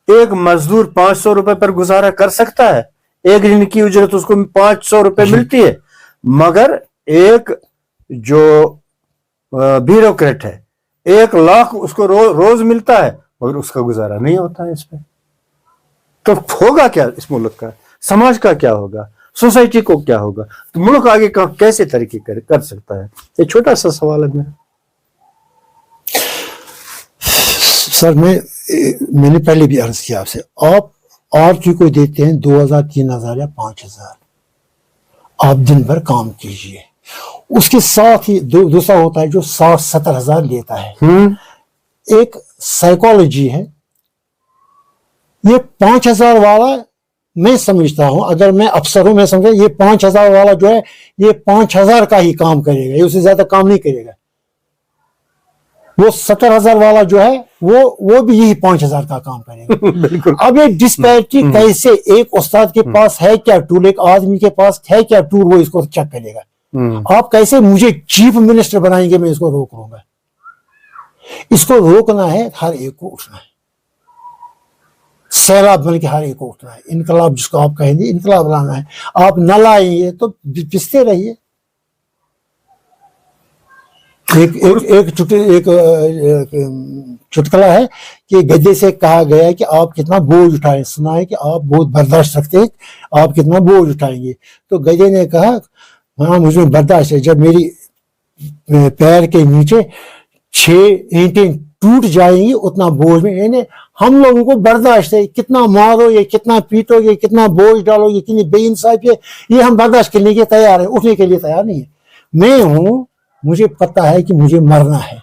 ایک مزدور 500 روپے پر گزارا کر سکتا ہے, ایک دن کی اجرت اس کو 500 روپے ملتی ہے, مگر ایک جو بیوروکریٹ ہے 1 لاکھ اس کو روز ملتا ہے, مگر اس کا گزارا نہیں ہوتا ہے اس پہ. تو ہوگا کیا اس ملک کا, سماج کا کیا ہوگا, سوسائٹی کو کیا ہوگا, تو ملک آگے کیسے ترقی کر سکتا ہے؟ یہ چھوٹا سا سوال ہے میرا. سر میں نے پہلے بھی عرض کیا آپ سے, آپ آرٹی کو دیتے ہیں 2000 3000 یا 5000, آپ دن بھر کام کیجئے, اس کے ساتھ ہی دوسرا ہوتا ہے جو 60-70 ہزار لیتا ہے. ایک سائیکالوجی ہے, یہ 5000 والا میں سمجھتا ہوں, اگر میں افسر ہوں میں سمجھتا ہوں یہ 5000 والا جو ہے یہ 5000 کا ہی کام کرے گا, یہ اس سے زیادہ کام نہیں کرے گا. وہ 70,000 والا جو ہے وہ بھی یہی 5,000 کا کام کرے گا. بالکل. اب یہ ڈسپیرٹی کیسے, ایک استاد کے پاس ہے کیا ٹول, ایک آدمی کے پاس ہے کیا ٹول, وہ اس کو چیک کرے گا. آپ کیسے مجھے چیف منسٹر بنائیں گے, میں اس کو روک لوں گا. اس کو روکنا ہے, ہر ایک کو اٹھنا ہے, سیلاب بن کے ہر ایک کو اٹھنا ہے. انقلاب جس کو آپ کہیں گے انقلاب لانا ہے, آپ نہ لائیں گے تو پستے رہیے. ایک چٹکلا ہے کہ گدے سے کہا گیا کہ آپ کتنا بوجھ اٹھائیں, سنا ہے کہ آپ بہت برداشت رکھتے ہیں, آپ کتنا بوجھ اٹھائیں گے. تو گدے نے کہا ہاں مجھے برداشت ہے, جب میری پیر کے نیچے 6 اینٹیں ٹوٹ جائیں گی اتنا بوجھ میں, یعنی ہم لوگوں کو برداشت ہے, کتنا مارو گے, کتنا پیٹو گے, کتنا بوجھ ڈالو گے, کتنی بے انصافی ہے, یہ ہم برداشت کرنے کے تیار ہیں, اٹھنے کے لیے تیار نہیں ہے. میں ہوں, مجھے پتا ہے کہ مجھے مرنا ہے,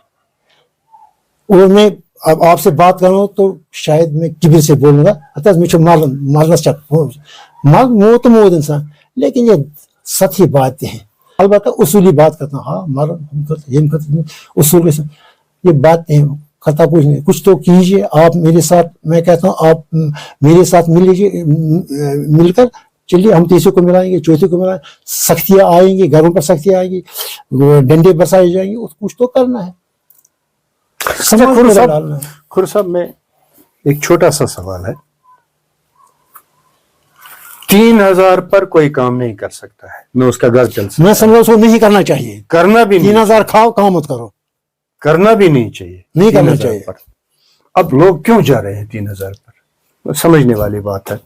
اور میں اب آپ سے بات کروں تو شاید میں کبر سے بولوں گا حتیٰ مجھے مرنا موت موت انسان, لیکن یہ سطحی باتیں ہیں. البتہ اصولی بات کرتا ہوں, ہاں مر اصول کے یہ باتیں کرتا کچھ نہیں. کچھ تو کیجیے آپ میرے ساتھ, میں کہتا ہوں آپ میرے ساتھ مل لیجیے, مل کر چلیے ہم تیسرے کو ملائیں گے, چوتھے کو ملائیں گے, سختیاں آئیں گی, گھروں پر سختیاں آئیں گی, ڈنڈے برسائے جائیں گے, کچھ تو کرنا ہے. خور صاحب میں ایک چھوٹا سا سوال ہے, 3000 پر کوئی کام نہیں کر سکتا ہے, نہ اس کا گھر چل سکتا ہے. میں سمجھا اس کو نہیں کرنا چاہیے, کرنا بھی 3000 کھاؤ کام مت کرو, کرنا بھی نہیں چاہیے, نہیں کرنا چاہیے. اب لوگ کیوں جا رہے ہیں 3000 پر؟ سمجھنے والی بات ہے.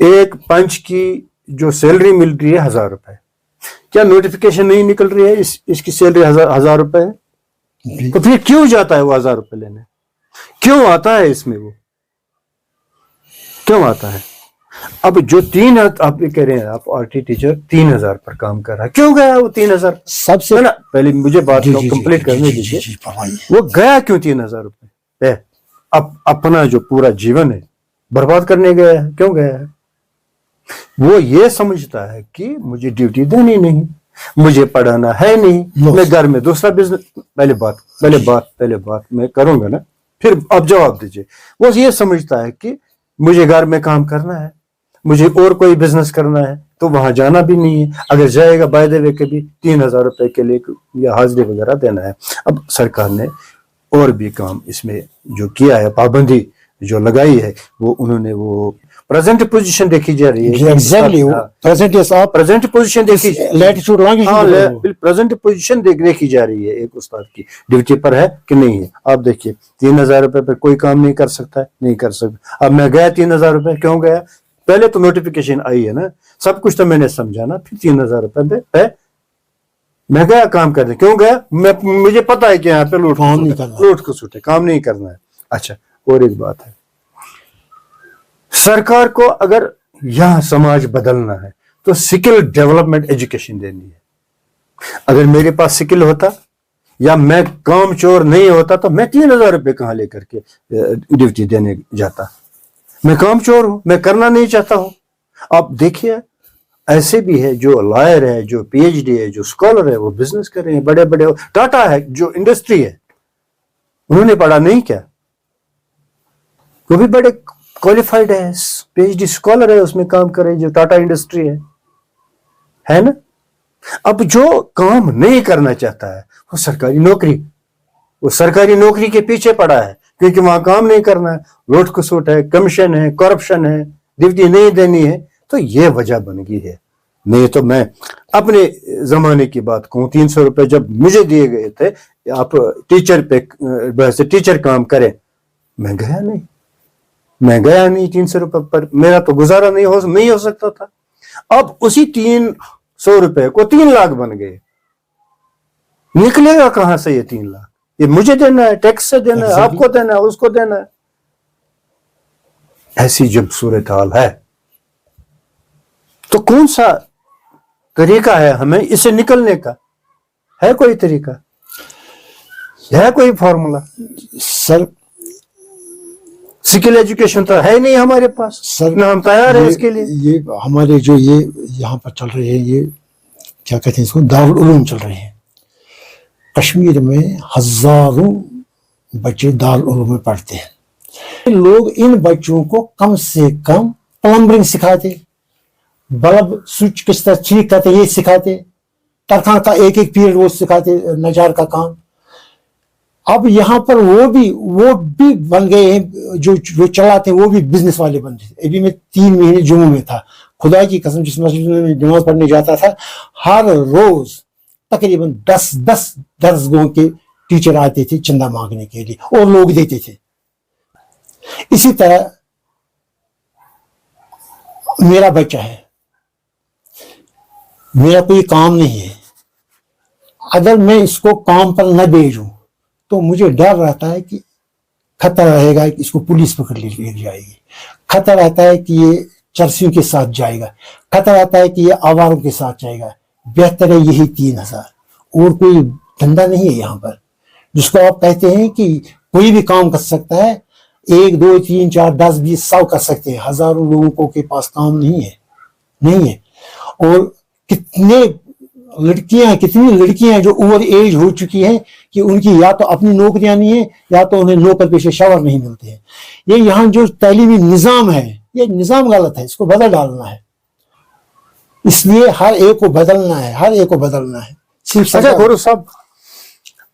ایک پنچ کی جو سیلری مل رہی ہے 1000 روپے, کیا نوٹیفیکیشن نہیں نکل رہی ہے اس کی سیلری 1000 روپے ہے؟ تو پھر کیوں جاتا ہے وہ 1000 روپے لینے؟ کیوں آتا ہے اس میں, وہ کیوں آتا ہے؟ اب جو آپ کہہ رہے ہیں, آپ آرٹی ٹیچر 3000 پر کام کر رہا ہے, کیوں گیا وہ 3000؟ سب سے پہلے مجھے بات کمپلیٹ کرنے دیجیے. وہ گیا کیوں 3000 روپے؟ اپنا جو پورا جیون ہے برباد کرنے گیا ہے. کیوں گیا ہے؟ وہ یہ سمجھتا ہے کہ مجھے ڈیوٹی دینی نہیں, مجھے پڑھانا ہے نہیں, میں گھر میں دوسرا بزنس. پہلے بات میں کروں گا نا, پھر آپ جواب دیجیے. وہ یہ سمجھتا ہے کہ مجھے گھر میں کام کرنا ہے, مجھے اور کوئی بزنس کرنا ہے, تو وہاں جانا بھی نہیں ہے. اگر جائے گا بائی دا وے کبھی 3000 روپے کے لیے یا حاضری وغیرہ دینا ہے. اب سرکار نے اور بھی کام اس میں جو کیا ہے, پابندی جو لگائی ہے, وہ انہوں نے وہ پریزنٹ پوزیشن دیکھی جا رہی ہے. پریزنٹ پوزیشن دیکھی جا رہی ہے, ایک استاد کی ڈیوٹی پر ہے کہ نہیں ہے. آپ دیکھیے 3000 روپے پہ کوئی کام نہیں کر سکتا ہے, نہیں کر سکتا. اب میں گیا 3000 روپے, کیوں گیا؟ پہلے تو نوٹیفیکیشن آئی ہے نا, سب کچھ تو میں نے سمجھا نا, پھر 3000 روپے پہ میں گیا کام کرنے. کیوں گیا؟ مجھے پتا ہے کہ یہاں پہ لوٹ کو سوٹے کام نہیں کرنا ہے. اچھا, اور ایک بات ہے, سرکار کو اگر یہاں سماج بدلنا ہے تو سکل ڈیولپمنٹ ایجوکیشن دینی ہے. اگر میرے پاس سکل ہوتا یا میں کام چور نہیں ہوتا تو میں 3000 روپے کہاں لے کر کے ڈیوٹی دینے جاتا؟ میں کام چور ہوں, میں کرنا نہیں چاہتا ہوں. آپ دیکھیے ایسے بھی ہے جو لائر ہے, جو پی ایچ ڈی ہے, جو اسکالر ہے, وہ بزنس کر رہے ہیں. بڑے بڑے ٹاٹا ہے جو انڈسٹری ہے, انہوں نے پڑھا نہیں کیا؟ وہ بھی بڑے کوالیفائڈ ہے, پی ایچ ڈی اسکالر ہے, اس میں کام کر رہے ہیں, جو ٹاٹا انڈسٹری ہے نا. اب جو کام نہیں کرنا چاہتا ہے وہ سرکاری نوکری کے پیچھے پڑا ہے, کیونکہ وہاں کام نہیں کرنا ہے, لوٹ کسوٹ ہے, کمیشن ہے, کرپشن ہے, ڈیوٹی نہیں دینی ہے. تو یہ وجہ بن گئی ہے. نہیں تو میں اپنے زمانے کی بات کہوں, 300 روپے جب مجھے دیے گئے تھے, آپ ٹیچر کام کریں, میں گیا نہیں 300 روپے پر, میرا تو گزارا نہیں ہو سکتا تھا. اب اسی 300 روپے کو 3 لاکھ بن گئے. نکلے گا کہاں سے یہ 3 لاکھ؟ یہ مجھے دینا ہے, ٹیکس سے دینا ہے, آپ کو دینا ہے, اس کو دینا ہے. ایسی جب صورتحال ہے تو کون سا طریقہ ہے ہمیں اس سے نکلنے کا؟ ہے کوئی طریقہ؟ ہے کوئی فارمولا؟ سر سکل ایجوکیشن تو ہے نہیں ہمارے پاس, نہ ہم تیار ہیں اس کے لیے. یہ ہمارے جو یہ یہاں پر چل رہے ہیں, یہ کیا کہتے ہیں اس کو, دارالعلوم چل رہے ہیں. کشمیر میں ہزاروں بچے دارالعلوم میں پڑھتے ہیں. لوگ ان بچوں کو کم سے کم پلمبرنگ سکھاتے, بلب سوئچ کس طرح ٹھیک کرتے یہ سکھاتے, ترخان کا ایک پیریڈ وہ سکھاتے, نجار کا کام. اب یہاں پر وہ بھی بن گئے ہیں, جو چلاتے ہیں وہ بھی بزنس والے بن گئے. ابھی میں 3 مہینے جموں میں تھا, خدا کی قسم, جس مسجد میں نماز پڑھنے جاتا تھا, ہر روز तकरीबन 10 दर्जगों के टीचर आते थे चंदा मांगने के लिए और लोग देते थे। इसी तरह मेरा बच्चा है, मेरा कोई काम नहीं है, अगर मैं इसको काम पर न भेजूं तो मुझे डर रहता है कि खतरा रहेगा कि इसको पुलिस पकड़ ले जाएगी, खतरा रहता है कि ये चरसियों के साथ जाएगा, खतरा रहता है कि ये आवारों के साथ जाएगा। बेहतर है यही 3000, और कोई धंधा नहीं है यहाँ पर जिसको आप कहते हैं कि कोई भी काम कर सकता है, 1 2 3 4 10 20 100 कर सकते हैं, हजारों लोगों के पास काम नहीं है। और कितनी लड़कियां जो ओवर एज हो चुकी हैं कि उनकी या तो अपनी नौकरियां नहीं है या तो उन्हें नौकर पेशे शवर नहीं मिलते हैं। ये यहाँ जो तालीमी निज़ाम है, ये निज़ाम गलत है, इसको बदल डालना है। इसलिए हर एक को बदलना है। सिर्फ अच्छा गुरु साहब,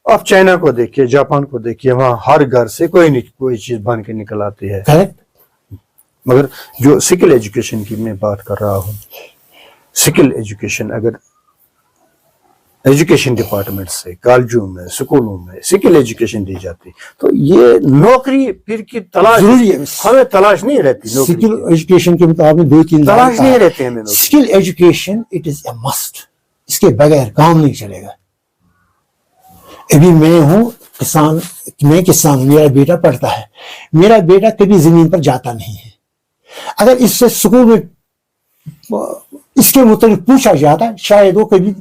आप चाइना को देखिए, जापान को देखिए, वहाँ हर घर से कोई चीज बन के निकल आती है। करेक्ट। मगर जो स्किल एजुकेशन की मैं बात कर रहा हूँ, स्किल एजुकेशन अगर एजुकेशन डिपार्टमेंट से कॉलेजों में स्कूलों में स्किल एजुकेशन दी जाती तो ये नौकरी फिर की तलाश जरूरी है। हमें तलाश नहीं रहती, स्किल एजुकेशन के मुताबिक 2-3 तलाश नहीं रहती हमें। Skill education it is a must, इसके बगैर काम नहीं चलेगा। अभी मैं किसान, मेरा बेटा पढ़ता है, मेरा बेटा कभी जमीन पर जाता नहीं है। अगर इससे स्कूल में इसके मुताबिक पूछा जाता, शायद वो कभी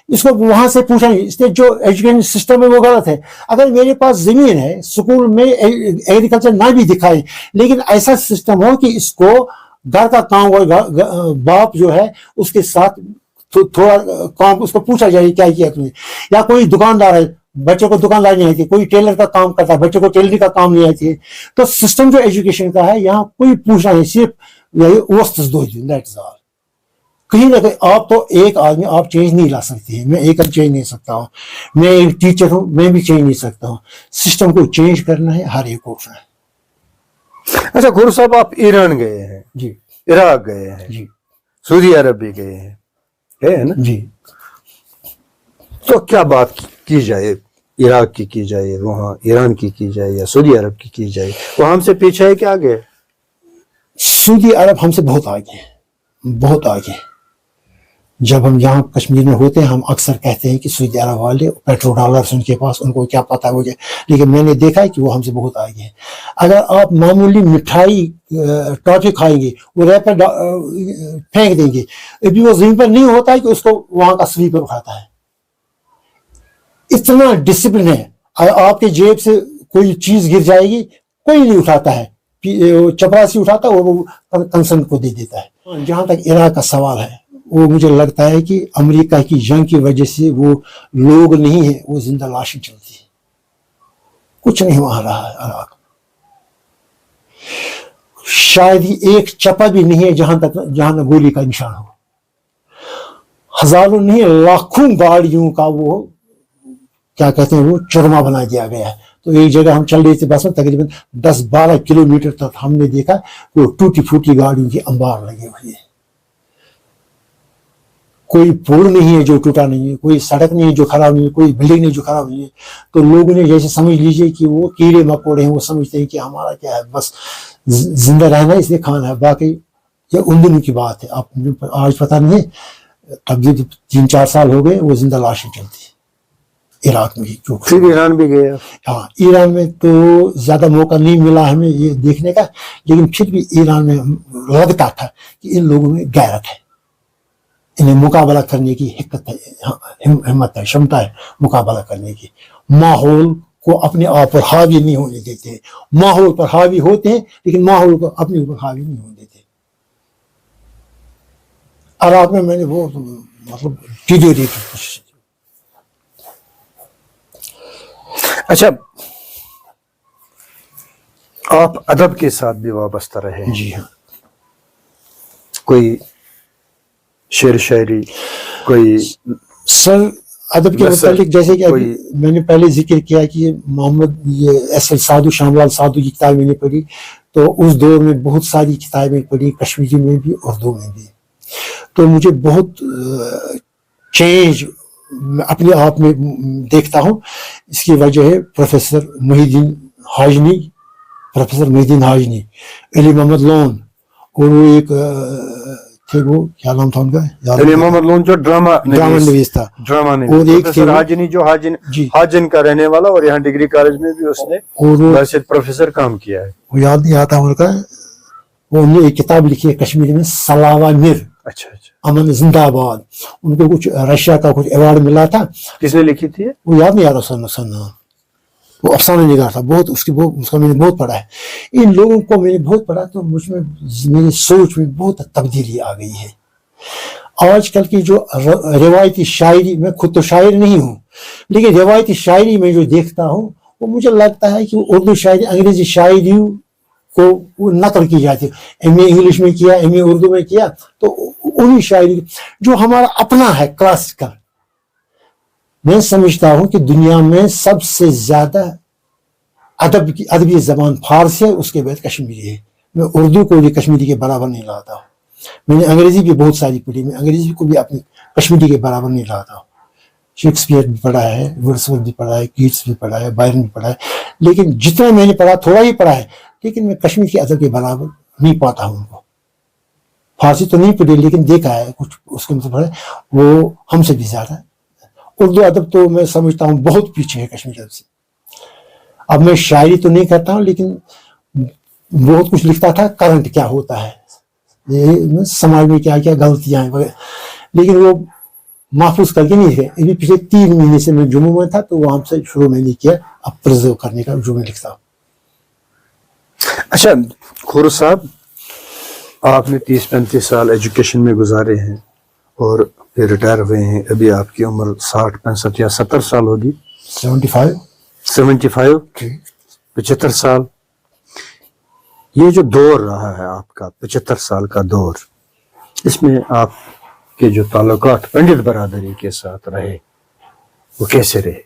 इसको वहां से पूछा नहीं। इसलिए जो एजुकेशन सिस्टम है वो गलत है। अगर मेरे पास जमीन है, स्कूल में एग्रीकल्चर ना भी दिखाए, लेकिन ऐसा सिस्टम हो कि इसको घर का काम और बाप जो है उसके साथ थोड़ा काम उसको पूछा जाए क्या किया तुमने। या कोई दुकानदार है, बच्चों को दुकानदारी नहीं आती, कोई टेलर का काम करता है, बच्चों को टेलरिंग का काम नहीं आती है। तो सिस्टम जो एजुकेशन का है यहाँ कोई पूछना नहीं, सिर्फ दैट इज ऑल। कहीं ना कहीं आप तो एक आदमी आप चेंज नहीं ला सकते हैं, मैं एक चेंज नहीं सकता हूँ, मैं एक टीचर हूँ, मैं भी चेंज नहीं सकता हूँ। सिस्टम को चेंज करना है, हर एक को है। अच्छा गुरु साहब, आप ईरान गए हैं जी, इराक गए हैं जी, सऊदी अरब भी गए हैं ना जी। तो क्या बात की जाए, इराक की जाए, वहाँ ईरान की जाए या सऊदी अरब की जाए, वो हमसे पीछे है क्या आगे? सऊदी अरब हमसे बहुत आगे। जब हम यहाँ कश्मीर में होते हैं हम अक्सर कहते हैं कि सऊदी अरब वाले पेट्रोल डॉलर्स उनके पास, उनको क्या पता हो जाए, लेकिन मैंने देखा है कि वो हमसे बहुत आगे हैं। अगर आप मामूली मिठाई टॉफी खाएंगे, वो रैपर फेंक देंगे, अभी वो जमीन पर नहीं होता है कि उसको वहां का स्वीपर उठाता है। इतना डिसिप्लिन है। आपके जेब से कोई चीज गिर जाएगी, कोई नहीं उठाता है, चपरासी उठाता है और वो कंसर्न को दे देता है। जहां तक इराक का सवाल है, वो मुझे लगता है कि अमेरिका की जंग की वजह से वो लोग नहीं है, वो जिंदा लाशें चलती है, कुछ नहीं वहां रहा है इराक। शायद ही एक चप्पा भी नहीं है जहां गोली का निशान हो। हजारों नहीं लाखों गाड़ियों का वो क्या कहते हैं वो चरमा बना दिया गया है। तो एक जगह हम चल रहे थे बस में, तकरीबन 10-12 किलोमीटर तक हमने देखा वो टूटी फूटी गाड़ियों की अंबार लगी हुई है। कोई पुल नहीं है जो टूटा नहीं है, कोई सड़क नहीं है जो खराब नहीं है, कोई बिल्डिंग नहीं जो खराब नहीं है। तो लोगों ने जैसे समझ लीजिए कि वो कीड़े मकोड़े हैं, वो समझते हैं कि हमारा क्या है, बस जिंदा रहना है इसलिए खाना है। बाकी ये उन दिनों की बात है, आप आज पता नहीं, तब भी 3-4 साल हो गए वो जिंदा लाशें चलती है इराक में। फिर ईरान भी गए? हाँ, ईरान में तो ज्यादा मौका नहीं मिला हमें ये देखने का, लेकिन फिर भी ईरान में लगता था कि इन लोगों में गैरत है, इन्हें मुकाबला करने की हिम्मत है, क्षमता है मुकाबला करने की। माहौल को अपने आप पर हावी नहीं होने देते, माहौल पर हावी होते हैं लेकिन माहौल को अपने ऊपर हावी नहीं होने देते। इराक में मैंने वो मतलब चीजें देखी। अच्छा, आप अदब के साथ भी वाबस्ता रहे? जी हाँ। कोई शेर शायरी, कोई सर अदब के मुतालिक जैसे कि मैंने पहले जिक्र किया कि मोहम्मद एस.एल. साधु, श्यामलाल साधु की किताब मैंने पढ़ी, तो उस दौर में बहुत सारी किताबें पढ़ी, कश्मीरी में भी उर्दू में भी। तो मुझे बहुत चेंज اپنے آپ میں دیکھتا ہوں. اس کی وجہ ہے پروفیسر محی الدین حاجنی، علی محمد لون، اور وہ ایک تھے، وہ کیا نام تھا ان کا، علی محمد لون جو ڈرامہ نویس تھا، ڈرامہ اور ایک پروفیسر حاجنی جو حاجن کا رہنے والا، اور یہاں ڈگری کالج میں بھی اس نے بحیثیت پروفیسر کام کیا ہے. وہ یاد نہیں آتا ان کا. وہ انہوں نے ایک کتاب لکھی ہے کشمیری میں، سلاوا میر، اچھا امن زندہ آباد. ان کو کچھ رشیا کا کچھ ایوارڈ ملا تھا. کس نے لکھی تھی؟ وہ یاد نہیں آ رہا نام. وہ افسانہ نگار تھا. بہت اس کا میں نے بہت پڑھا ہے. ان لوگوں کو میں نے بہت پڑھا تو مجھ میں میری سوچ میں بہت تبدیلی آ گئی ہے. آج کل کی جو روایتی شاعری، میں خود تو شاعر نہیں ہوں، لیکن روایتی شاعری میں جو دیکھتا ہوں وہ مجھے لگتا ہے کہ اردو شاعری انگریزی شاعری کو وہ نقل کی جاتی ہے. ایم اے انگلش میں کیا، ایم اے اردو میں کیا، تو انہی شاعری جو ہمارا اپنا ہے کلاسیکل. میں سمجھتا ہوں کہ دنیا میں سب سے زیادہ ادبی زبان فارسی ہے، اس کے بعد کشمیری ہے. میں اردو کو بھی کشمیری کے برابر نہیں لاتا ہوں. میں نے انگریزی بھی بہت ساری پڑھی، میں انگریزی کو بھی اپنی کشمیری کے برابر نہیں لاتا ہوں. شیکسپیئر بھی پڑھا ہے، ورڈسورتھ بھی پڑھا ہے، کیٹس بھی پڑھا ہے، بائرن بھی پڑھا ہے، لیکن جتنا میں نے پڑھا تھوڑا ہی پڑھا ہے، لیکن میں کشمیر کے ادب کے برابر نہیں پاتا ہوں ان کو. فارسی تو نہیں پڑھی لیکن دیکھا ہے کچھ اس کے مطلب ہے، وہ ہم سے بھی زیادہ ہے. اردو ادب تو میں سمجھتا ہوں بہت پیچھے ہے کشمیری ادب سے. اب میں شاعری تو نہیں کرتا ہوں، لیکن بہت کچھ لکھتا تھا کرنٹ کیا ہوتا ہے، یہ سماج میں کیا کیا غلطیاں ہیں وغیرہ، لیکن وہ محفوظ کر کے نہیں تھے. ابھی پچھلے 3 مہینے سے میں جموں میں تھا تو وہاں سے شروع میں نے کیا اب پرزرو کرنے کا جو میں لکھتا ہوں. اچھا خور صاحب، آپ نے 30-35 سال ایجوکیشن میں گزارے ہیں اور پھر ریٹائر ہوئے ہیں. ابھی آپ کی عمر 60 65 یا 70 سال ہوگی. 75 75 سال. یہ جو دور رہا ہے آپ کا 75 سال کا دور، اس میں آپ کے جو تعلقات پنڈت برادری کے ساتھ رہے وہ کیسے رہے؟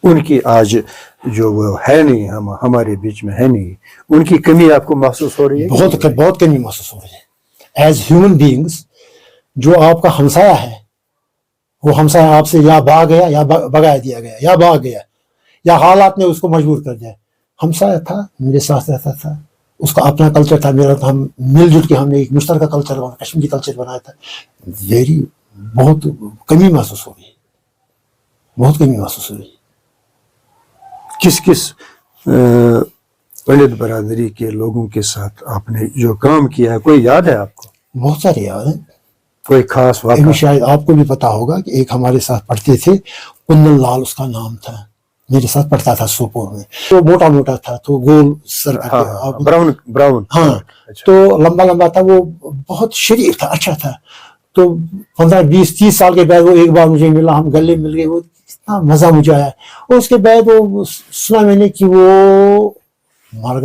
ان کی آج جو وہ ہے نہیں، ہمارے بیچ میں ہے نہیں، ان کی کمی آپ کو محسوس ہو رہی ہے؟ بہت کمی محسوس ہو رہی ہے. ایز ہیومن بینگس، جو آپ کا ہمسایہ ہے، وہ ہمسایہ آپ سے یا بھاگ گیا یا بگا دیا گیا یا بھاگ گیا یا حالات نے اس کو مجبور کر دیا. ہمسایہ تھا، میرے ساتھ رہتا تھا، اس کا اپنا کلچر تھا، میرا تھا، ہم مل جل کے ہم نے ایک مشترکہ کلچر بنا، کشمیری کلچر بنایا تھا. ویری بہت کمی محسوس ہو رہی ہے، بہت کمی محسوس ہو رہی ہے. کس پنڈت برادری کے لوگوں کے ساتھ آپ نے جو کام کیا ہے کوئی یاد ہے آپ کو؟ بہت سارے یاد ہیں. کوئی خاص واقعہ؟ شاید آپ کو بھی پتا ہوگا کہ ایک ہمارے ساتھ پڑھتے تھے، کنن لال اس کا نام تھا، میرے ساتھ پڑھتا تھا سوپور میں. تو موٹا موٹا تھا، تو گول سر، براؤن، ہاں، تو لمبا لمبا تھا. وہ بہت شریف تھا، اچھا تھا. تو 15 20 30 سال کے بعد وہ ایک بار مجھے ملا، ہم گلے مل گئے. وہ اتنا مزہ مجھے آیا. اور اس کے بعد وہ سنا میں نے کہ وہ مارا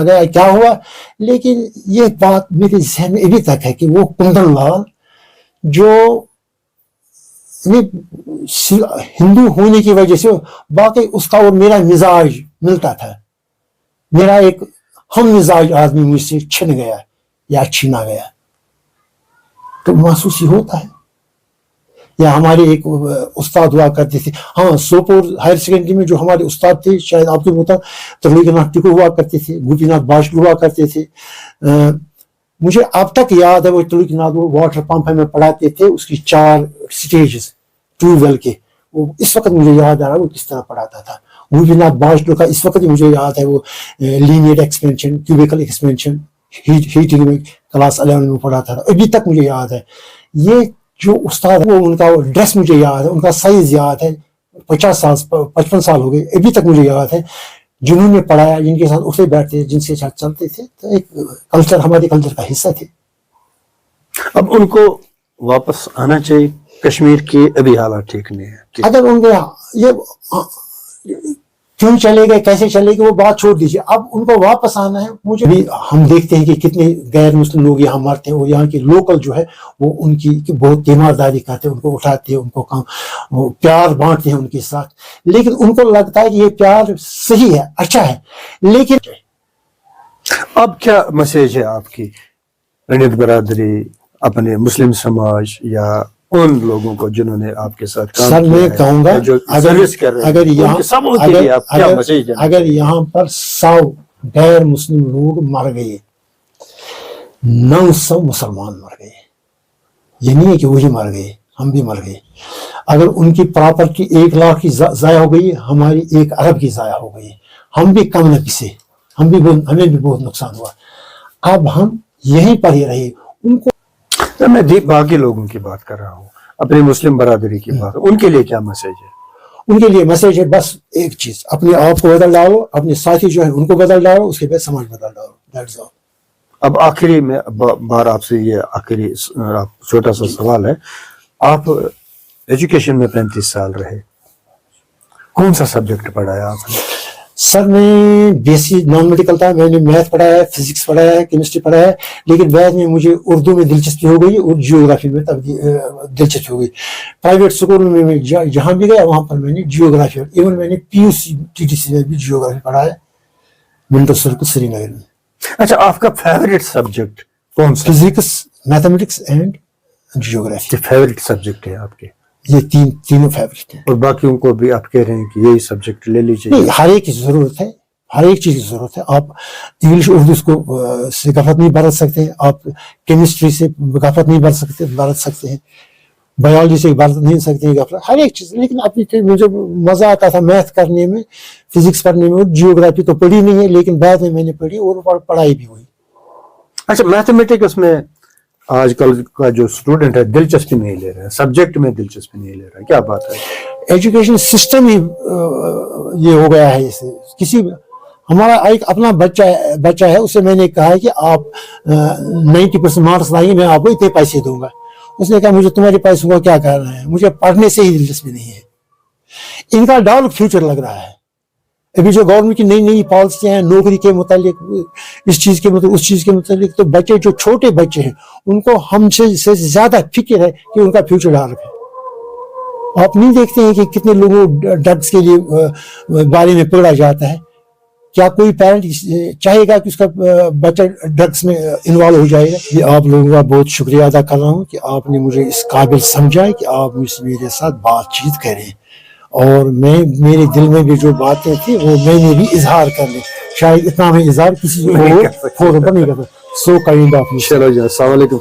گیا، کیا ہوا. لیکن یہ بات میرے ذہن میں ابھی تک ہے کہ وہ کنن لال جو ہندو ہونے کی وجہ سے، باقی اس کا اور میرا مزاج ملتا تھا. میرا ایک ہم مزاج آدمی مجھ سے چھن گیا یا چھینا گیا، تو محسوس ہی ہوتا ہے. یا ہمارے ایک استاد ہوا کرتے تھے، ہاں، سوپور ہائر سیکنڈری میں جو ہمارے استاد تھے، شاید آپ کو بتا، ترلوک ناتھ ٹیکو ہوا کرتے تھے، گوپی ناتھ باشل ہوا کرتے تھے. مجھے اب تک یاد ہے وہ ترلوک ناتھ، وہ واٹر پمپ میں پڑھاتے تھے، اس کی 4 سٹیجز ٹیوب ویل کے. وہ اس وقت مجھے یاد آ رہا ہے وہ کس طرح پڑھاتا تھا. گوپی ناتھ باشل کا اس وقت مجھے یاد ہے وہ linear expansion, cubical expansion, heating میں کلاس 11 میں پڑھاتا تھا. ابھی تک مجھے یاد ہے. یہ جو استاد ہے، وہ ان کا ڈریس مجھے یاد ہے، ان کا سائز یاد ہے. 55 سال ہو گئے، ابھی تک مجھے یاد ہے. جنہوں نے پڑھایا، جن کے ساتھ اٹھتے بیٹھتے، جن سے ساتھ چلتے تھے، تو ایک کلچر، ہمارے کلچر کا حصہ تھے. اب ان کو واپس آنا چاہیے کشمیر کی، ابھی حالات ٹھیک نہیں ہے. اگر ان کو یہ کیوں چلے گئے، کیسے چلے گئے، وہ بات چھوڑ دیجیے. اب ان کو واپس آنا ہے. مجھے بھی ہم دیکھتے ہیں کہ کتنے غیر مسلم لوگ یہاں مرتے ہیں، اور یہاں کے لوکل جو ہے وہ ان کی بہت تیمارداری کرتے ہیں، ان کو اٹھاتے ہیں، ان کو وہ پیار بانٹتے ہیں ان کے ساتھ. لیکن ان کو لگتا ہے کہ یہ پیار صحیح ہے، اچھا ہے. لیکن اب کیا میسج ہے آپ کی پنڈت برادری، اپنے مسلم سماج یا ان لوگوں کو جنہوں نے آپ کے ساتھ کام سر کیا میں ہے کہوں گا جو سروس کر رہے ہیں اگر ان یہاں کے سب کے لیے آپ کیا میسج دینا اگر یہاں پر 100 غیر مسلم لوگ مر گئے 900 مسلمان مر گئے. یہ نہیں ہے کہ وہی مر گئے ہم بھی مر گئے. اگر ان کی پراپرٹی 1 لاکھ کی ضائع ہو گئی ہماری 1 ارب کی ضائع ہو گئی. ہم بھی کم نہ پسے ہمیں بھی بہت نقصان ہوا. اب ہم یہیں پر ہی رہے. ان کو میں باقی لوگوں کی بات کر رہا ہوں اپنی مسلم برادری کی بات ان کے لیے کیا میسج ہے؟ ان کے لیے میسج ہے بس ایک چیز اپنے آپ کو بدل ڈالو اپنے ساتھی جو ہیں ان کو بدل ڈالو اس کے بعد سماج بدل ڈالو. That's all. اب آخری میں بار آپ سے یہ آخری چھوٹا سا سوال ہے. آپ ایجوکیشن میں 35 سال رہے کون سا سبجیکٹ پڑھایا آپ نے؟ سر میں بیسک نان میڈیکل تھا. میں نے میتھ پڑھایا ہے فزکس پڑھایا ہے کیمسٹری پڑھایا ہے لیکن بعد میں مجھے اردو میں دلچسپی ہو گئی اور جیوگرافی میں دلچسپی ہو گئی. پرائیویٹ اسکول میں میں جہاں بھی گیا وہاں پر میں نے جیوگرافی ایون میں نے PUC TTC میں بھی جیوگرافی پڑھا ہے منٹو سرکل سری نگر میں. اچھا آپ کا فیوریٹ سبجیکٹ کون سا؟ Physics mathematics and geography. Favourite subject ہے آپ کے؟ یہ تینوں فیوریٹ ہیں. اور باقیوں کو بھی آپ کہہ رہے ہیں کہ یہی سبجیکٹ لے لیجیے؟ نہیں ہر ایک کی ضرورت ہے ہر ایک چیز کی ضرورت ہے. آپ انگلش اردو سے غفلت نہیں برت سکتے. آپ کیمسٹری سے غفلت نہیں برت سکتے ہیں. بایولوجی سے برت نہیں سکتے ہیں غفلت ہر ایک چیز. لیکن اپنی مجھے مزہ آتا تھا میتھ کرنے میں فزکس پڑھنے میں. جیوگرافی تو پڑھی نہیں ہے لیکن بعد میں نے پڑھی اور پڑھائی بھی ہوئی. اچھا میتھمیٹکس میں آج کل کا جو اسٹوڈنٹ ہے دلچسپی نہیں لے رہا ہے سبجیکٹ میں دلچسپی نہیں لے رہا ہے کیا بات ہے؟ ایجوکیشن سسٹم ہی یہ ہو گیا ہے. کسی ہمارا ایک اپنا بچہ ہے اسے میں نے کہا ہے کہ آپ 90% مارکس لائیں میں آپ کو اتنے پیسے دوں گا. اس نے کہا مجھے تمہارے پیسوں کا کیا کرنا ہے مجھے پڑھنے سے ہی دلچسپی نہیں ہے. ان کا ڈارک فیوچر لگ رہا ہے. ابھی جو گورنمنٹ کی نئی پالیسیاں ہیں نوکری کے متعلق اس چیز کے متعلق اس چیز کے متعلق تو بچے جو چھوٹے بچے ہیں ان کو ہم سے زیادہ فکر ہے کہ ان کا فیوچر ڈارک ہے. آپ نہیں دیکھتے ہیں کہ کتنے لوگوں ڈرگس کے لیے بارے میں پکڑا جاتا ہے. کیا کوئی پیرنٹ چاہے گا کہ اس کا بچہ ڈرگس میں انوالو ہو جائے گا؟ یہ آپ لوگوں کا بہت شکریہ ادا کر رہا ہوں کہ آپ نے مجھے اس قابل سمجھا کہ آپ میرے ساتھ بات چیت کریں اور میرے دل میں بھی جو باتیں تھیں وہ میں نے بھی اظہار کر لی. شاید اتنا میں اظہار کسی اور فورم پر نہیں کرتا. So kind of you. چلو جی السلام علیکم.